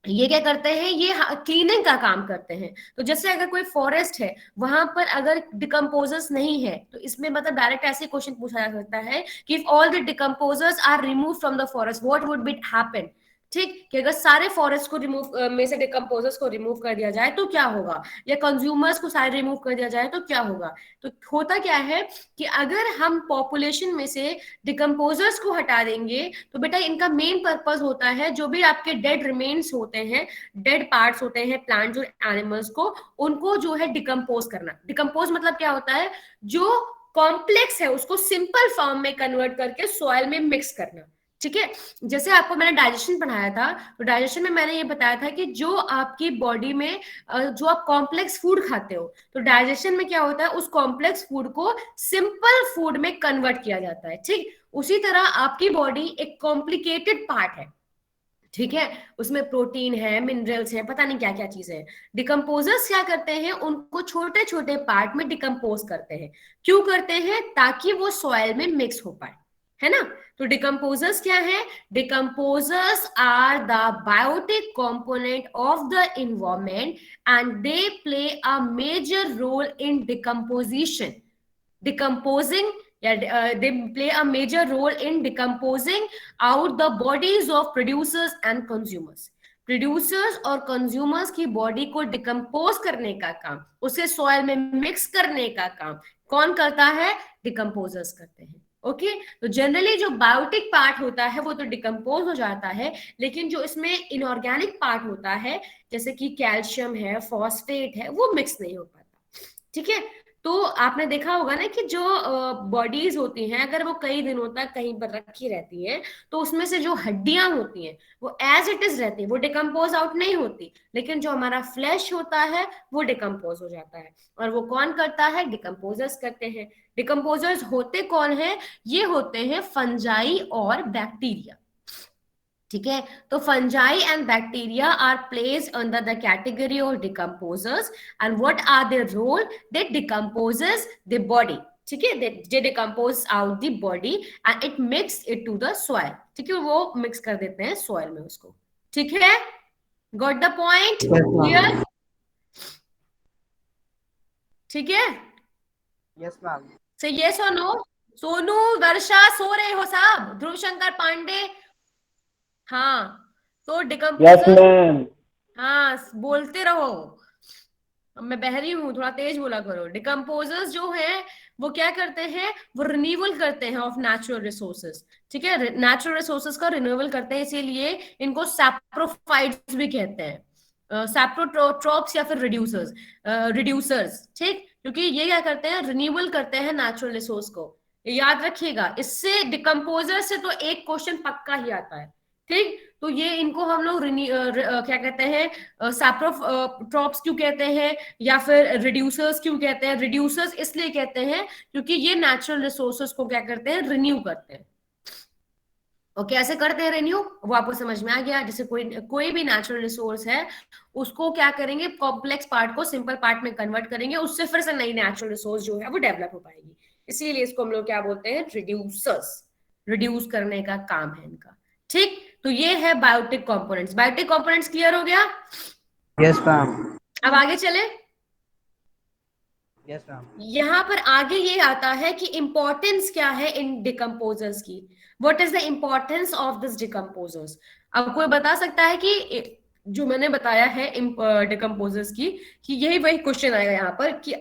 A: ये क्या करते हैं, ये क्लीनिंग का काम करते हैं। तो जैसे अगर कोई फॉरेस्ट है, वहां पर अगर डिकम्पोजर्स नहीं है, तो इसमें मतलब डायरेक्ट ऐसे क्वेश्चन पूछा जा सकता है कि if all the decomposers are remove from the forest, what would be happen? ठीक, कि अगर सारे फॉरेस्ट को रिमूव में से डिकम्पोजर्स को रिमूव कर दिया जाए तो क्या होगा, या कंज्यूमर्स को सारे रिमूव कर दिया जाए तो क्या होगा। तो होता क्या है कि अगर हम पॉपुलेशन में से डिकम्पोजर्स को हटा देंगे, तो बेटा इनका मेन पर्पस होता है जो भी आपके डेड रिमेन्स होते हैं, डेड पार्ट्स होते हैं प्लांट्स और एनिमल्स को, उनको जो है डिकम्पोज करना। डिकम्पोज मतलब क्या होता है, जो कॉम्प्लेक्स है उसको सिंपल फॉर्म में कन्वर्ट करके सॉइल में मिक्स करना, ठीक है। जैसे आपको मैंने डाइजेशन पढ़ाया था, तो डाइजेशन में मैंने ये बताया था कि जो आपकी बॉडी में जो आप कॉम्प्लेक्स फूड खाते हो, तो डाइजेशन में क्या होता है, उस कॉम्प्लेक्स फूड को सिंपल फूड में कन्वर्ट किया जाता है, ठीक। उसी तरह आपकी बॉडी एक कॉम्प्लिकेटेड पार्ट है, ठीक है। उसमें प्रोटीन है, मिनरल्स है, पता नहीं क्या क्या चीजें हैं। डिकम्पोजर्स क्या करते हैं, उनको छोटे छोटे पार्ट में डिकम्पोज करते हैं। क्यों करते हैं? ताकि वो सॉइल में मिक्स हो पाए, है ना। तो डिकम्पोजर्स क्या है? Decomposers are the biotic component of the environment and they play a major role in decomposition, decomposing they play a major role in decomposing out the bodies of producers and consumers. Producers और consumers की body को decompose करने का काम, उसे soil में mix करने का काम कौन करता है? डिकम्पोजर्स करते हैं। ओके, तो जनरली जो बायोटिक पार्ट होता है वो तो डिकम्पोज हो जाता है, लेकिन जो इसमें इनऑर्गेनिक पार्ट होता है जैसे कि कैल्शियम है, फॉस्फेट है, वो मिक्स नहीं हो पाता। ठीक है, तो आपने देखा होगा ना कि जो बॉडीज होती हैं अगर वो कई दिनों तक कहीं पर रखी रहती हैं तो उसमें से जो हड्डियां होती हैं वो एज इट इज रहती है, वो डिकम्पोज आउट नहीं होती, लेकिन जो हमारा फ्लैश होता है वो डिकम्पोज हो जाता है। और वो कौन करता है? डिकम्पोजर्स करते हैं। डिकम्पोजर्स होते कौन है? ये होते हैं फंजाई और बैक्टीरिया। ठीक है, तो fungi and bacteria are placed under the category of decomposers and what are their role? They decomposes the body. ठीक है, they decompose out the body and it mix it to the soil. ठीक है, वो mix कर देते हैं soil में उसको। ठीक है, गॉट द पॉइंट? क्लियर? ठीक है,
C: यस मैम।
A: से यस और नो? सोनू, वर्षा सो रहे हो साहब? ध्रुव शंकर पांडे, हाँ, तो
E: यस
A: डिकम्पोजर्स,
E: मैम।
A: हाँ बोलते रहो, अब मैं बहरी हूँ, थोड़ा तेज बोला करो। डिकम्पोजर्स जो है वो क्या करते हैं? वो रिन्यूअल करते हैं ऑफ नेचुरल रिसोर्सेज। ठीक है, नेचुरल रिसोर्सेज का रिन्यूअल करते हैं, इसीलिए इनको सैप्रोफाइट्स भी कहते हैं, सैप्रोट्रॉप्स या फिर रिड्यूसर्स। ठीक, क्योंकि ये क्या करते हैं? रिन्यूअल करते हैं नेचुरल रिसोर्स को। याद रखिएगा, इससे डिकम्पोजर से तो एक क्वेश्चन पक्का ही आता है। ठीक, तो ये इनको हम लोग क्या कहते हैं? सैप्रोट्रॉप्स क्यों कहते हैं या फिर रिड्यूसर्स क्यों कहते हैं? रिड्यूसर्स इसलिए कहते हैं क्योंकि ये नेचुरल रिसोर्सेज को क्या करते हैं? रिन्यू करते हैं। और कैसे करते हैं रिन्यू? वो आपको समझ में आ गया। जैसे कोई भी नेचुरल रिसोर्स है उसको क्या करेंगे? कॉम्प्लेक्स पार्ट को सिंपल पार्ट में कन्वर्ट करेंगे, उससे फिर से नई नेचुरल रिसोर्स जो है वो डेवलप हो पाएगी। इसीलिए इसको हम लोग क्या बोलते हैं? रिड्यूसर्स। रिड्यूस करने का काम है इनका। ठीक, तो ये है biotic components. Biotic components clear हो गया?
C: Yes ma'am.
A: अब आगे चले।
C: Yes ma'am.
A: यहाँ पर आगे ये आता है कि इंपॉर्टेंस क्या है इन डिकम्पोजर्स की। What is the importance of this decomposers? अब कोई बता सकता है कि जो मैंने बताया है डिकम्पोजर्स की, कि यही वही क्वेश्चन आएगा यहाँ पर कि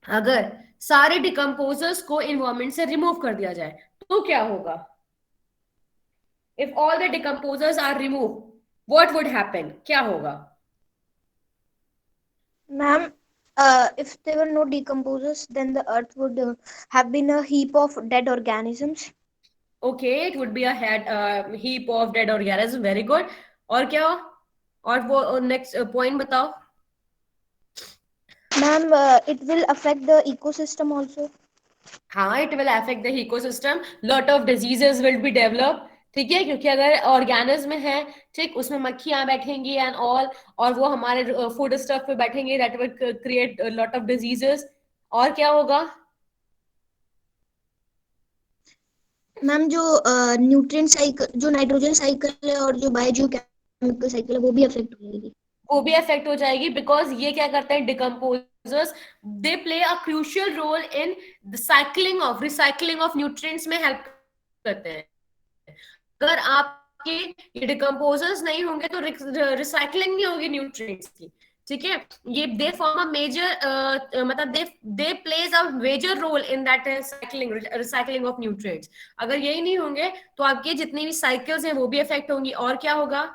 A: अगर सारे डिकम्पोजर्स को इन्वायरमेंट से रिमूव कर दिया जाए तो क्या होगा? If all the decomposers are removed, what would happen? क्या होगा?
B: Ma'am, if there were no decomposers, then the earth would have been a heap of dead organisms.
A: Okay, it would be a heap of dead organisms. Very good. और क्या? और वो next point बताओ.
B: Ma'am, it will affect the ecosystem also.
A: हाँ, it will affect the ecosystem. Lot of diseases will be developed. ठीक है, क्योंकि अगर ऑर्गेनिज्म है, ठीक, उसमें मक्खियां बैठेंगी एंड ऑल, और वो हमारे फूड स्टफ पे बैठेंगे, that will create lot of diseases. और क्या होगा?
B: मैम, जो न्यूट्रिएंट साइकिल, जो नाइट्रोजन साइकिल है और जो बायोकेमिकल साइकिल है, वो भी अफेक्ट हो जाएगी।
A: वो भी अफेक्ट हो जाएगी, बिकॉज ये क्या करते हैं? Decomposers, they play a crucial role in the recycling of nutrients में हेल्प करते हैं। अगर आपके डिकम्पोजर्स नहीं होंगे तो रिसाइकलिंग नहीं होगी न्यूट्रिएंट्स की। ठीक है, ये दे फॉर्म अ मेजर, मतलब they plays a major role in that recycling of nutrients. अगर यही नहीं होंगे तो आपके जितनी भी साइकिल्स हैं वो भी अफेक्ट होंगी। और क्या होगा?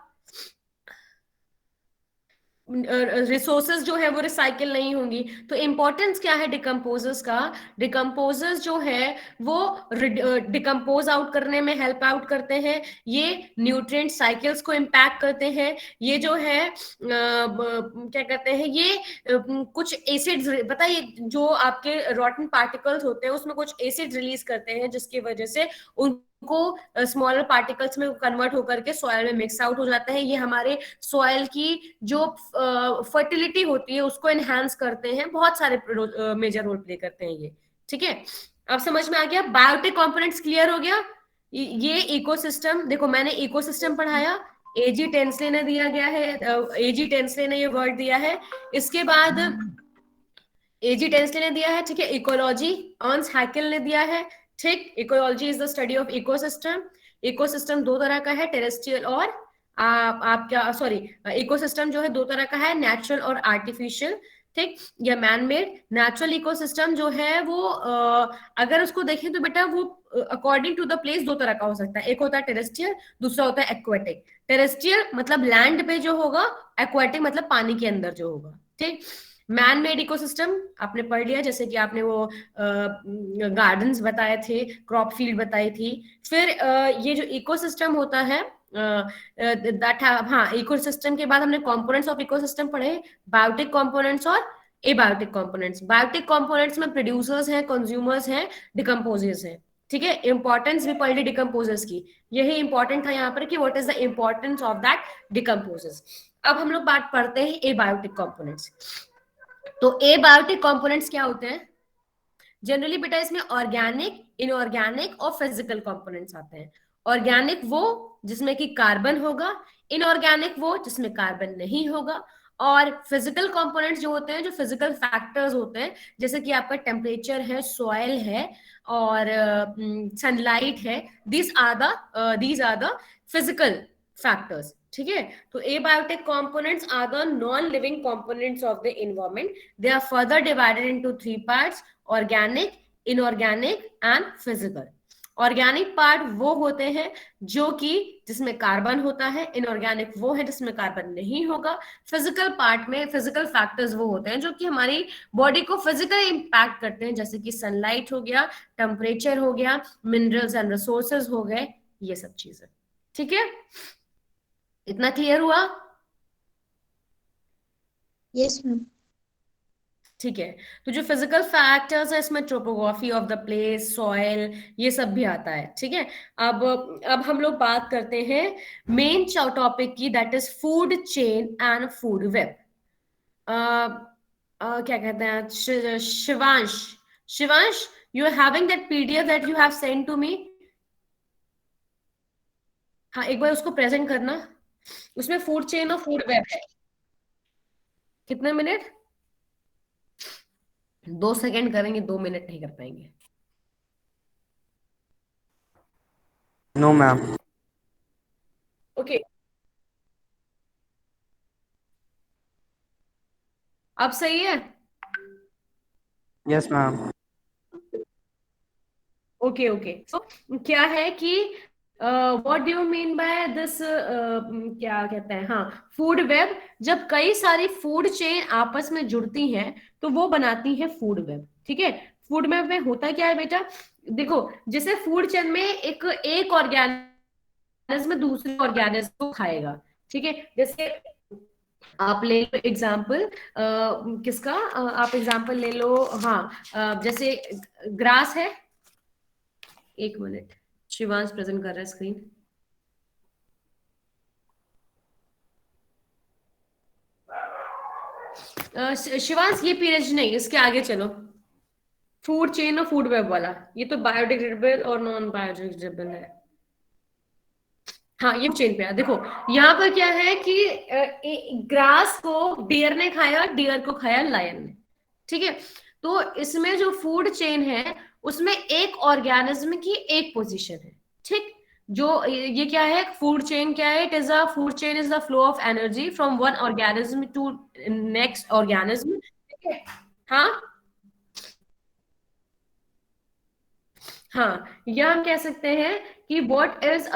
A: रिसोर्सेज जो है वो रिसाइकिल नहीं होंगी। तो इंपॉर्टेंस क्या है डिकम्पोजर्स का? डिकम्पोजर्स जो है वो डिकम्पोज आउट करने में हेल्प आउट करते हैं, ये न्यूट्रिएंट साइकिल्स को इम्पैक्ट करते हैं, ये जो है क्या कहते हैं, ये कुछ एसिड्स, पता है, ये जो आपके रॉटन पार्टिकल्स होते हैं उसमें कुछ एसिड रिलीज करते हैं जिसकी वजह से उनको स्मॉलर पार्टिकल्स में कन्वर्ट होकर के सॉइल में मिक्स आउट हो जाते हैं। ये हमारे सॉइल की जो फर्टिलिटी होती है उसको एनहांस करते हैं, बहुत सारे मेजर रोल प्ले करते हैं ये। ठीक है, अब समझ में आ गया? बायोटिक कंपोनेंट्स क्लियर हो गया? ये इकोसिस्टम, देखो मैंने इकोसिस्टम पढ़ाया, एजी टेंसले ने दिया गया है, एजी टेंसले ने ये वर्ड दिया है। इसके बाद एजी टेंसले ने दिया है, ठीक है। इकोलॉजी अर्न्स्ट हैकेल ने दिया है, ठीक। Ecology is the study of ecosystem. Ecosystem दो तरह का है, टेरेस्ट्रियल और आप क्या सॉरी इकोसिस्टम जो है दो तरह का है, नेचुरल और आर्टिफिशियल, ठीक। या मैन मेड। नेचुरल इकोसिस्टम जो है वो अगर उसको देखें तो बेटा वो अकॉर्डिंग टू द प्लेस दो तरह का हो सकता है, एक होता है टेरेस्ट्रियल, दूसरा होता है एक्वेटिक। टेरेस्ट्रियल मतलब लैंड पे जो होगा, एक्वेटिक मतलब पानी के अंदर जो होगा, ठीक। मैन मेड इकोसिस्टम आपने पढ़ लिया, जैसे कि आपने वो गार्डन्स बताए थे, क्रॉप फील्ड बताई थी। फिर ये जो इकोसिस्टम होता है दैट हाँ, इकोसिस्टम के बाद हमने कंपोनेंट्स ऑफ इकोसिस्टम पढ़े, बायोटिक कंपोनेंट्स और एबायोटिक कंपोनेंट्स। बायोटिक कंपोनेंट्स में प्रोड्यूसर्स हैं, कंज्यूमर्स हैं, डिकम्पोजर्स हैं, ठीक है। इंपॉर्टेंस भी पढ़ ली डिकम्पोजर्स की, यही इंपॉर्टेंट था यहाँ पर कि what is the importance of that decomposers. अब हम लोग बात पढ़ते हैं एबायोटिक कंपोनेंट्स। तो एबायोटिक कंपोनेंट्स क्या होते हैं? जनरली बेटा इसमें ऑर्गेनिक, इनऑर्गेनिक और फिजिकल कंपोनेंट्स आते हैं। ऑर्गेनिक वो जिसमें कि कार्बन होगा, इनऑर्गेनिक वो जिसमें कार्बन नहीं होगा, और फिजिकल कंपोनेंट्स जो होते हैं, जो फिजिकल फैक्टर्स होते हैं, जैसे कि आपका टेम्परेचर है, सॉइल है और सनलाइट है, these are the physical factors, ठीक है। तो abiotic components are the non living components of the environment. They are further divided into three parts, organic, inorganic and physical. Organic part वो होते हैं जो कि जिसमें कार्बन होता है, इनऑर्गेनिक वो है जिसमें कार्बन नहीं होगा। फिजिकल पार्ट में फिजिकल फैक्टर्स वो होते हैं जो कि हमारी बॉडी को फिजिकली इंपैक्ट करते हैं, जैसे कि सनलाइट हो गया, टेम्परेचर हो गया, मिनरल्स एंड रिसोर्सेज हो गए, ये सब चीजें, ठीक है। इतना क्लियर हुआ?
B: Yes ma'am.
A: ठीक है। तो जो फिजिकल फैक्टर्स है इसमें topography of the place, soil, ये सब भी आता है, ठीक है। अब हम लोग बात करते हैं मेन टॉपिक की, that is food chain and food web. क्या कहते हैं Shivansh, Shivansh you are having that PDF that you have send to me? हाँ, एक बार उसको प्रेजेंट करना, उसमें फूड चेन और फूड वेब है। कितने मिनट? 2 सेकंड करेंगे, 2 मिनट नहीं कर पाएंगे।
C: No ma'am.
A: ओके, अब सही है?
C: Yes ma'am.
A: Okay okay. So क्या है कि what do you mean by this, क्या कहते हैं, हाँ, फूड वेब। जब कई सारी फूड चेन आपस में जुड़ती हैं तो वो बनाती है फूड वेब, ठीक है। फूड वेब में होता क्या है बेटा, देखो, जैसे फूड चेन में एक ऑर्गेनिज्म दूसरे ऑर्गेनिज्म को खाएगा, ठीक है। जैसे आप ले लो एग्जाम्पल किसका, आप एग्जाम्पल ले लो, हाँ, जैसे ग्रास है। एक मिनट, शिवांश प्रेजेंट कर रहा है स्क्रीन। शिवांश ये पेज नहीं, इसके आगे चलो, फूड चेन और फूड वेब वाला, ये तो बायोडिग्रेडेबल और नॉन बायोडिग्रेडेबल है। हाँ, ये चेन पे है, देखो यहाँ पर क्या है कि ग्रास को डियर ने खाया, डियर को खाया लायन ने, ठीक है। तो इसमें जो फूड चेन है उसमें एक ऑर्गेनिज्म की एक पोजीशन है, ठीक। जो ये क्या है, फूड चेन क्या है, it is a food chain is the flow of energy from one organism to next organism, ठीक है। हाँ हाँ, या हम कह सकते हैं कि what is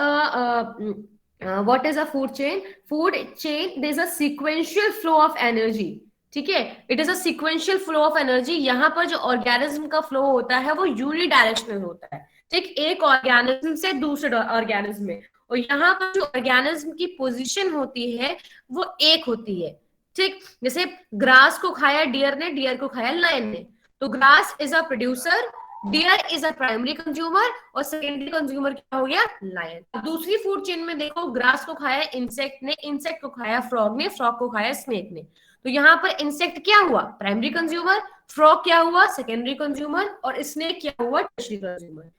A: a food chain. Food chain there is a sequential flow of energy, ठीक है। It is a sequential flow of energy. यहाँ पर जो ऑर्गेनिज्म का फ्लो होता है वो यूनिडायरेक्शनल होता है, ठीक, एक ऑर्गेनिज्म से दूसरे ऑर्गेनिज्म में। और यहाँ पर जो ऑर्गेनिज्म की पोजीशन होती है वो एक होती है, ठीक। जैसे ग्रास को खाया डियर ने, डियर को खाया लायन ने, तो grass is a producer, deer is a primary consumer और सेकेंडरी कंज्यूमर क्या हो गया, लायन। दूसरी फूड चेन में देखो, ग्रास को खाया इंसेक्ट ने, इंसेक्ट को खाया फ्रॉग ने, फ्रॉग को खाया स्नेक ने। तो यहाँ पर इंसेक्ट क्या हुआ, प्राइमरी कंज्यूमर, फ्रॉग क्या हुआ, सेकेंडरी कंज्यूमर, और स्नेक क्या हुआ, टर्शियरी कंज्यूमर,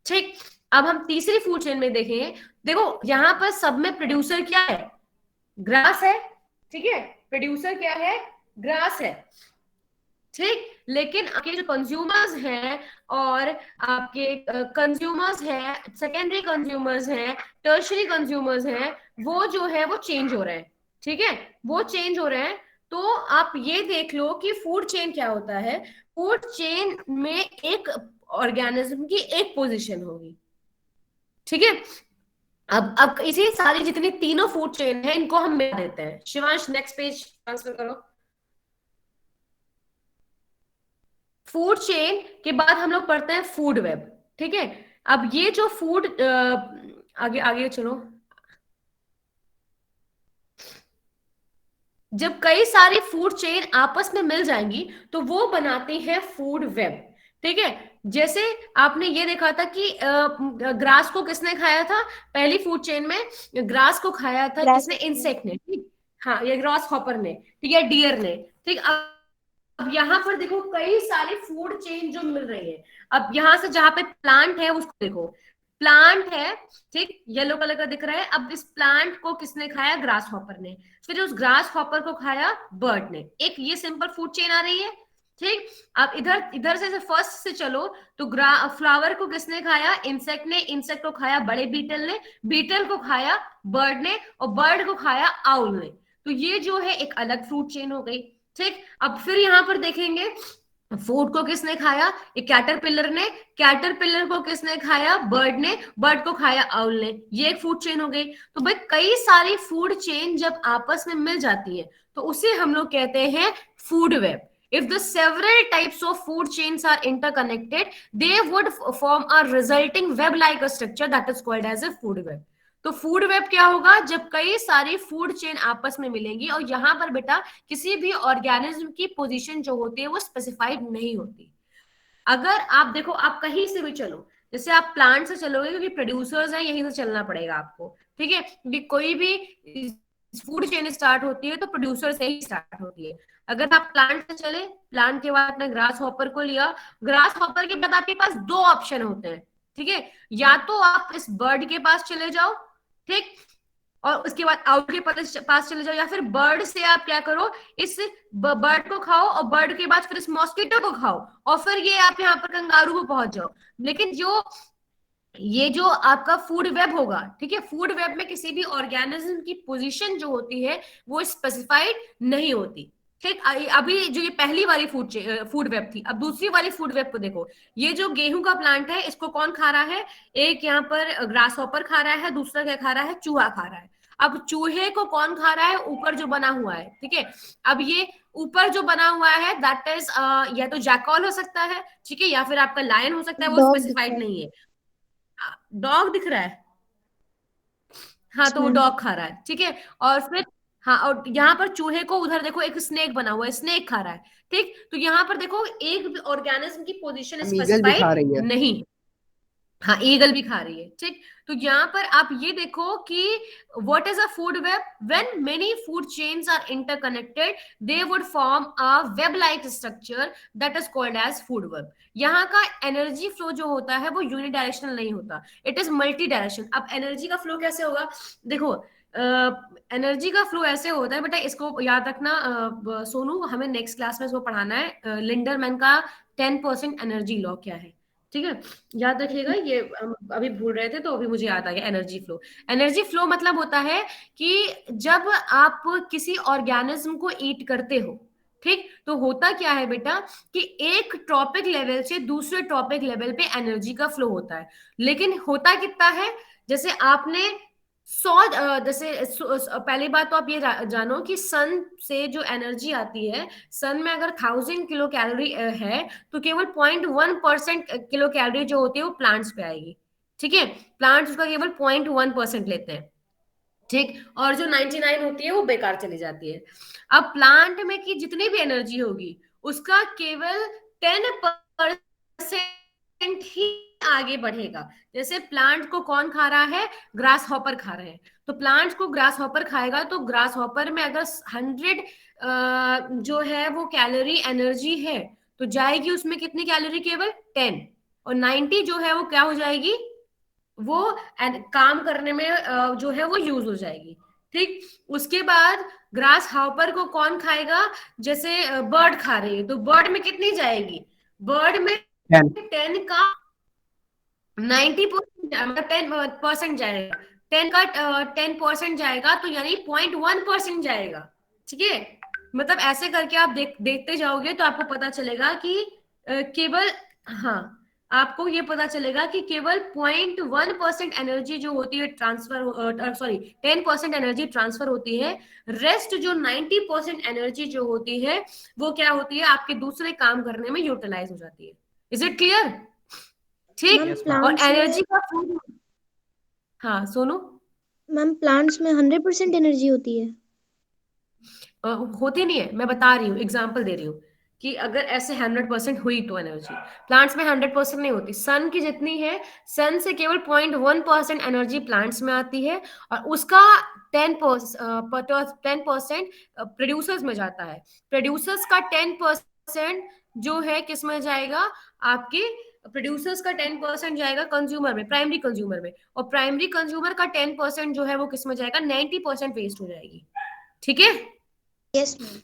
A: ठीक। अब हम तीसरी फूड चेन में देखेंगे, देखो यहाँ पर सब में प्रोड्यूसर क्या है, ग्रास है, ठीक है। प्रोड्यूसर क्या है, ग्रास है, ठीक। लेकिन आपके जो कंज्यूमर्स हैं और आपके कंज्यूमर्स हैं, सेकेंडरी कंज्यूमर्स हैं, टर्शरी कंज्यूमर्स हैं, वो जो है वो चेंज हो रहे हैं। ठीक है, वो चेंज हो रहे हैं। तो आप ये देख लो कि फूड चेन क्या होता है। फूड चेन में एक ऑर्गेनिज्म की एक पोजीशन होगी। ठीक है, अब इसी सारी जितनी तीनों फूड चेन है इनको हम मिला देते हैं। शिवांश नेक्स्ट पेज ट्रांसफर करो। फूड चेन के बाद हम लोग पढ़ते हैं फूड वेब। ठीक है, अब ये जो फूड आगे आगे चलो। जब कई सारी फूड चेन आपस में मिल जाएंगी तो वो बनाती है फूड वेब। ठीक है, जैसे आपने ये देखा था कि ग्रास को किसने खाया था पहली फूड चेन में? ग्रास को खाया था किसने? इंसेक्ट ने। ठीक, हाँ, ये ग्रास हॉपर ने, ठीक है, डियर ने। ठीक, अब यहाँ पर देखो कई सारी फूड चेन जो मिल रही है। अब यहाँ से जहां पे प्लांट है उसको देखो, प्लांट है, ठीक, येलो कलर का दिख रहा है। अब इस प्लांट को किसने खाया? ग्रास हॉपर ने। फिर उस ग्रास हॉपर को खाया बर्ड ने। एक ये सिंपल फूड चेन आ रही है। ठीक, अब इधर इधर से फर्स्ट से चलो तो फ्लावर को किसने खाया? इंसेक्ट ने। इंसेक्ट को खाया बड़े बीटल ने। बीटल को खाया बर्ड ने, और बर्ड को खाया आउल ने। तो ये जो है एक अलग फ्रूट चेन हो गई। ठीक, अब फिर यहां पर देखेंगे फूड को किसने खाया? एक कैटरपिलर ने। कैटरपिलर को किसने खाया? बर्ड ने। बर्ड को खाया आउल ने। ये एक फूड चेन हो गई। तो भाई कई सारी फूड चेन जब आपस में मिल जाती है तो उसे हम लोग कहते हैं food web. If the several types of food chains are interconnected, they would form a resulting web-like structure that is called as a food web. तो फूड वेब क्या होगा? जब कई सारी फूड चेन आपस में मिलेंगी और यहाँ पर बेटा किसी भी ऑर्गेनिज्म की पोजीशन जो होती है वो स्पेसिफाइड नहीं होती। अगर आप देखो, आप कहीं से भी चलो, जैसे आप प्लांट से चलोगे क्योंकि प्रोड्यूसर्स हैं, यहीं से चलना पड़ेगा आपको। ठीक है, क्योंकि कोई भी फूड चेन स्टार्ट होती है तो प्रोड्यूसर से ही स्टार्ट होती है। अगर आप प्लांट से चले, प्लांट के बाद आपने ग्रास हॉपर को लिया, ग्रास हॉपर के बाद आपके पास दो ऑप्शन होते हैं। ठीक है, या तो आप इस बर्ड के पास चले जाओ, ठीक, और उसके बाद आउट के पास चले जाओ, या फिर बर्ड से आप क्या करो, इस बर्ड को खाओ और बर्ड के बाद फिर इस मॉस्किटो को खाओ और फिर ये आप यहाँ पर कंगारू को पहुंच जाओ। लेकिन ये जो आपका फूड वेब होगा, ठीक है, फूड वेब में किसी भी ऑर्गेनिज्म की पोजीशन जो होती है वो स्पेसिफाइड नहीं होती। ठीक, अभी जो ये पहली वाली फूड वेब थी, अब दूसरी वाली फूड वेब को देखो। ये जो गेहूं का प्लांट है इसको कौन खा रहा है? एक यहाँ पर ग्रास हॉपर खा रहा है, दूसरा क्या खा रहा है? चूहा खा रहा है। अब चूहे को कौन खा रहा है? ऊपर जो बना हुआ है। ठीक है, अब ये ऊपर जो बना हुआ है दैट इज या तो जैकॉल हो सकता है, ठीक है, या फिर आपका लायन हो सकता है, वो स्पेसिफाइड नहीं है। डॉग दिख रहा है? हाँ, तो वो डॉग खा रहा है। ठीक है, और फिर हाँ, और यहाँ पर चूहे को उधर देखो एक स्नेक बना हुआ है, स्नेक खा रहा है। ठीक, तो यहाँ पर देखो एक ऑर्गेनिज्म की पोजीशन
C: ईगल भी खा
A: स्पेसिफाइड
C: रही है।
A: नहीं। हाँ, ईगल भी खा रही है। ठीक, तो यहाँ पर आप ये देखो कि what is a food web? When many food chains are interconnected they would form a web like structure that is called as food web. यहाँ का एनर्जी फ्लो जो होता है वो यूनिडायरेक्शनल नहीं होता, इट इज मल्टी डायरेक्शन। अब energy का फ्लो कैसे होगा? देखो, एनर्जी का फ्लो ऐसे होता है बेटा, इसको याद रखना सोनू, हमें नेक्स्ट क्लास में इसको पढ़ाना है। लिंडरमैन का 10% एनर्जी लॉ क्या है। ठीक है, याद रखिएगा, ये हम अभी भूल रहे थे तो अभी मुझे याद आ गया। एनर्जी फ्लो, एनर्जी फ्लो मतलब होता है कि जब आप किसी ऑर्गेनिज्म को ईट करते हो, ठीक, तो होता क्या है बेटा कि एक टॉपिक लेवल से दूसरे टॉपिक लेवल पे एनर्जी का फ्लो होता है। लेकिन होता कितना है? जैसे आपने 100 जैसे पहली बात तो आप ये जानो कि सन से जो एनर्जी आती है, सन में अगर 1000 किलो कैलोरी है तो केवल 0.1% किलो कैलोरी जो होती है वो प्लांट्स पे आएगी। ठीक है, प्लांट्स उसका केवल 0.1% लेते हैं। ठीक, और जो 99 होती है वो बेकार चली जाती है। अब प्लांट में की जितनी भी एनर्जी होगी उसका केवल 10% ही आगे बढ़ेगा। जैसे प्लांट को कौन खा रहा है? ग्रास हॉपर खा रहे हैं, तो प्लांट को ग्रास हॉपर खाएगा तो ग्रास हॉपर में अगर 100 जो है वो कैलोरी एनर्जी है तो जाएगी उसमें कितनी कैलोरी? केवल 10, और 90 जो है वो क्या हो जाएगी? वो काम करने में जो है वो यूज हो जाएगी। ठीक, उसके बाद ग्रास हाउपर को कौन खाएगा? जैसे बर्ड खा रही है, तो बर्ड में कितनी जाएगी? बर्ड में
C: 10
A: 10 का 90%, 10% जाएगा। 10% जाएगा, तो यानी 0.1% जाएगा। ठीक है, मतलब ऐसे करके आप देखते जाओगे तो आपको पता चलेगा कि केवल, हाँ, आपको ये पता चलेगा कि केवल 0.1% एनर्जी जो होती है ट्रांसफर, सॉरी 10% एनर्जी ट्रांसफर होती है। रेस्ट जो 90% एनर्जी जो होती है वो क्या होती है? आपके दूसरे काम करने में यूटिलाइज हो जाती है। Is it clear? ठीक।
B: Ma'am
C: Yes, ma'am.
A: और
B: प्लांट्स
A: एनर्जी
B: में
A: का फूड, हाँ सोनू,
B: मैम प्लांट्स में 100% एनर्जी होती है।
A: होती नहीं है, मैं बता रही हूँ, एग्जांपल दे रही हूँ कि अगर ऐसे 100% हुई तो एनर्जी प्लांट्स में 100% नहीं होती। सन की जितनी है, सन से केवल 0.1% एनर्जी प्लांट्स में आती है, और उसका 10% प्रोड्यूसर्स में जाता है। प्रोड्यूसर्स का 10% जो है किस में जाएगा? आपके प्रोड्यूसर्स का 10% जाएगा कंज्यूमर में, प्राइमरी कंज्यूमर में, और प्राइमरी कंज्यूमर का 10% जो है वो किस में जाएगा? 90% वेस्ट हो जाएगी। ठीक है,
B: यस मैम।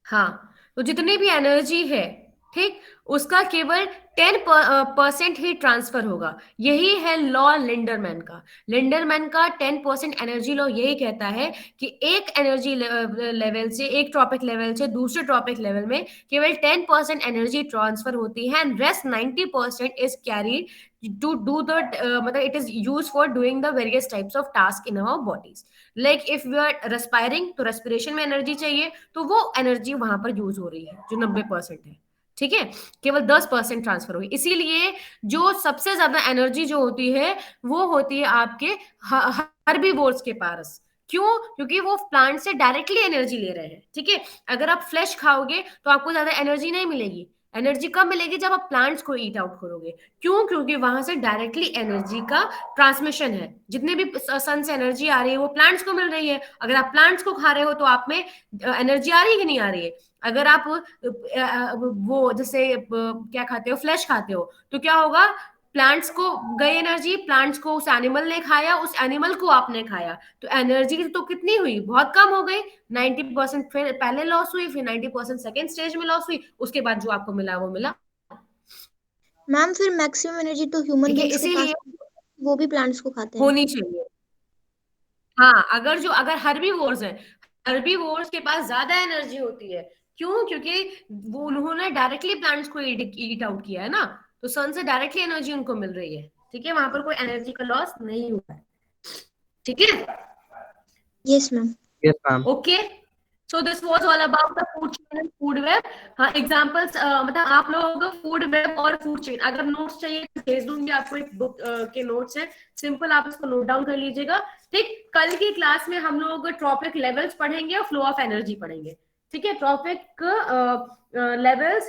A: हाँ, तो जितनी भी एनर्जी है, ठीक, उसका केवल 10% ही ट्रांसफर होगा। यही है लॉ लिंडरमैन का। लिंडरमैन का 10% एनर्जी लॉ यही कहता है कि एक एनर्जी लेवल से, एक ट्रॉपिक लेवल से दूसरे ट्रॉपिक लेवल में केवल 10% एनर्जी ट्रांसफर होती है, and rest 90% is carried to do the, मतलब it is use for doing the various types of task in our bodies. Like if we are respiring, तो respiration में energy चाहिए, तो वो एनर्जी वहां पर यूज हो रही है जो 90% है। ठीक है, केवल 10% ट्रांसफर हुई। इसीलिए जो सबसे ज्यादा एनर्जी जो होती है वो होती है आपके हर्बीवोर्स के पास। क्यों? क्योंकि वो प्लांट से डायरेक्टली एनर्जी ले रहे हैं। ठीक है, अगर आप फ्लैश खाओगे तो आपको ज्यादा एनर्जी नहीं मिलेगी। एनर्जी कब मिलेगी? जब आप प्लांट्स को ईट आउट करोगे। क्यों? क्योंकि वहां से डायरेक्टली एनर्जी का ट्रांसमिशन है। जितने भी सन से एनर्जी आ रही है वो प्लांट्स को मिल रही है। अगर आप प्लांट्स को खा रहे हो तो आप में एनर्जी आ रही है कि नहीं आ रही है? अगर आप वो जैसे क्या खाते हो, फ्लैश खाते हो, तो क्या होगा? प्लांट्स को गई एनर्जी, प्लांट्स को उस एनिमल ने खाया, उस एनिमल को आपने खाया, तो एनर्जी तो कितनी हुई? बहुत कम हो गई। 90% फिर पहले लॉस हुई, फिर 90% सेकेंड स्टेज में लॉस हुई, उसके बाद जो आपको मिला वो मिला।
B: मैम फिर मैक्सिमम एनर्जी तो ह्यूमन
A: ठीक है,
B: बींग्स के पास,
A: इसीलिए
B: वो भी प्लांट्स को खाते हैं।
A: होनी चाहिए। हाँ, अगर हर्बीवोर्स है, हर्बीवोर्स के पास ज्यादा एनर्जी होती है। क्यों? क्योंकि वो उन्होंने डायरेक्टली प्लांट्स को ईट आउट किया है ना, तो सन से डायरेक्टली एनर्जी उनको मिल रही है। ठीक है, वहां पर कोई एनर्जी का लॉस नहीं हुआ है। ठीक है,
B: yes ma'am.
C: Yes, ma'am.
A: Okay. So this was all about the food chain and food web. हाँ, एग्जांपल्स, मतलब आप लोगों को फूड वेब और फूड चेन अगर नोट्स चाहिए तो भेज दूंगी आपको, एक बुक के नोट्स है, सिंपल आप इसको नोट डाउन कर लीजिएगा। ठीक, कल की क्लास में हम लोग ट्रॉपिक लेवल्स पढ़ेंगे और फ्लो ऑफ एनर्जी पढ़ेंगे। ठीक है, trophic levels,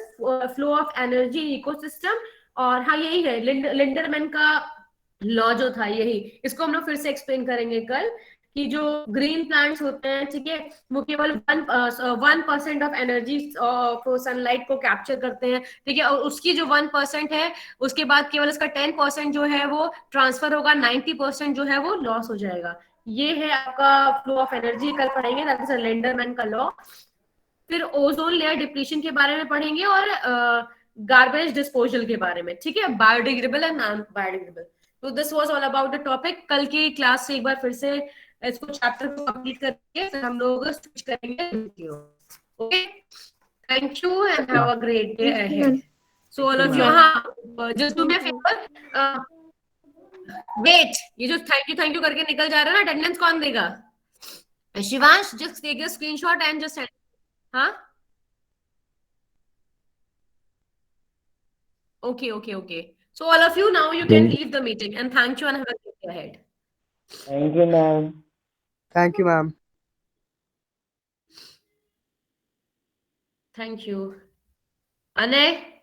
A: flow of energy, ecosystem, और हाँ यही है लिंडरमैन का लॉ जो था, यही इसको हम लोग फिर से एक्सप्लेन करेंगे कल, कि जो ग्रीन प्लांट्स होते हैं, ठीक है, वो केवल 1% ऑफ एनर्जी सनलाइट को कैप्चर करते हैं। ठीक है, और उसकी जो 1% है, उसके बाद केवल उसका 10% जो है वो ट्रांसफर होगा, 90% जो है वो लॉस हो जाएगा। ये है आपका फ्लो ऑफ एनर्जी, कल पढ़ेंगे, दैट इज लिंडरमैन का लॉ। फिर ओजोन लेयर डिप्लीशन के बारे में पढ़ेंगे, और गार्बेज डिस्पोजल के बारे में। ठीक है, बायोडिग्रेडेबल एंड नॉन बायोडिग्रेडेबल। तो this was all about the topic. कल की क्लास से एक बार फिर से इसको चैप्टर को कंप्लीट करके फिर हम लोग स्विच करेंगे video. Okay, thank you and have a great day
B: thank you
A: ahead.
B: Ma'am.
A: So all
C: you,
A: of you,
C: ma'am.
A: हाँ, just do me a
B: thank you.
A: Favour, wait, ये जो थैंक यू करके निकल जा रहा है ना, अटेंडेंस कौन देगा? Shivansh, just take a screenshot and just, हाँ, okay. So all of you, now you can leave the meeting, and thank you and have a great day ahead.
E: Thank you, ma'am.
C: Thank you, ma'am.
A: Thank you. Anay?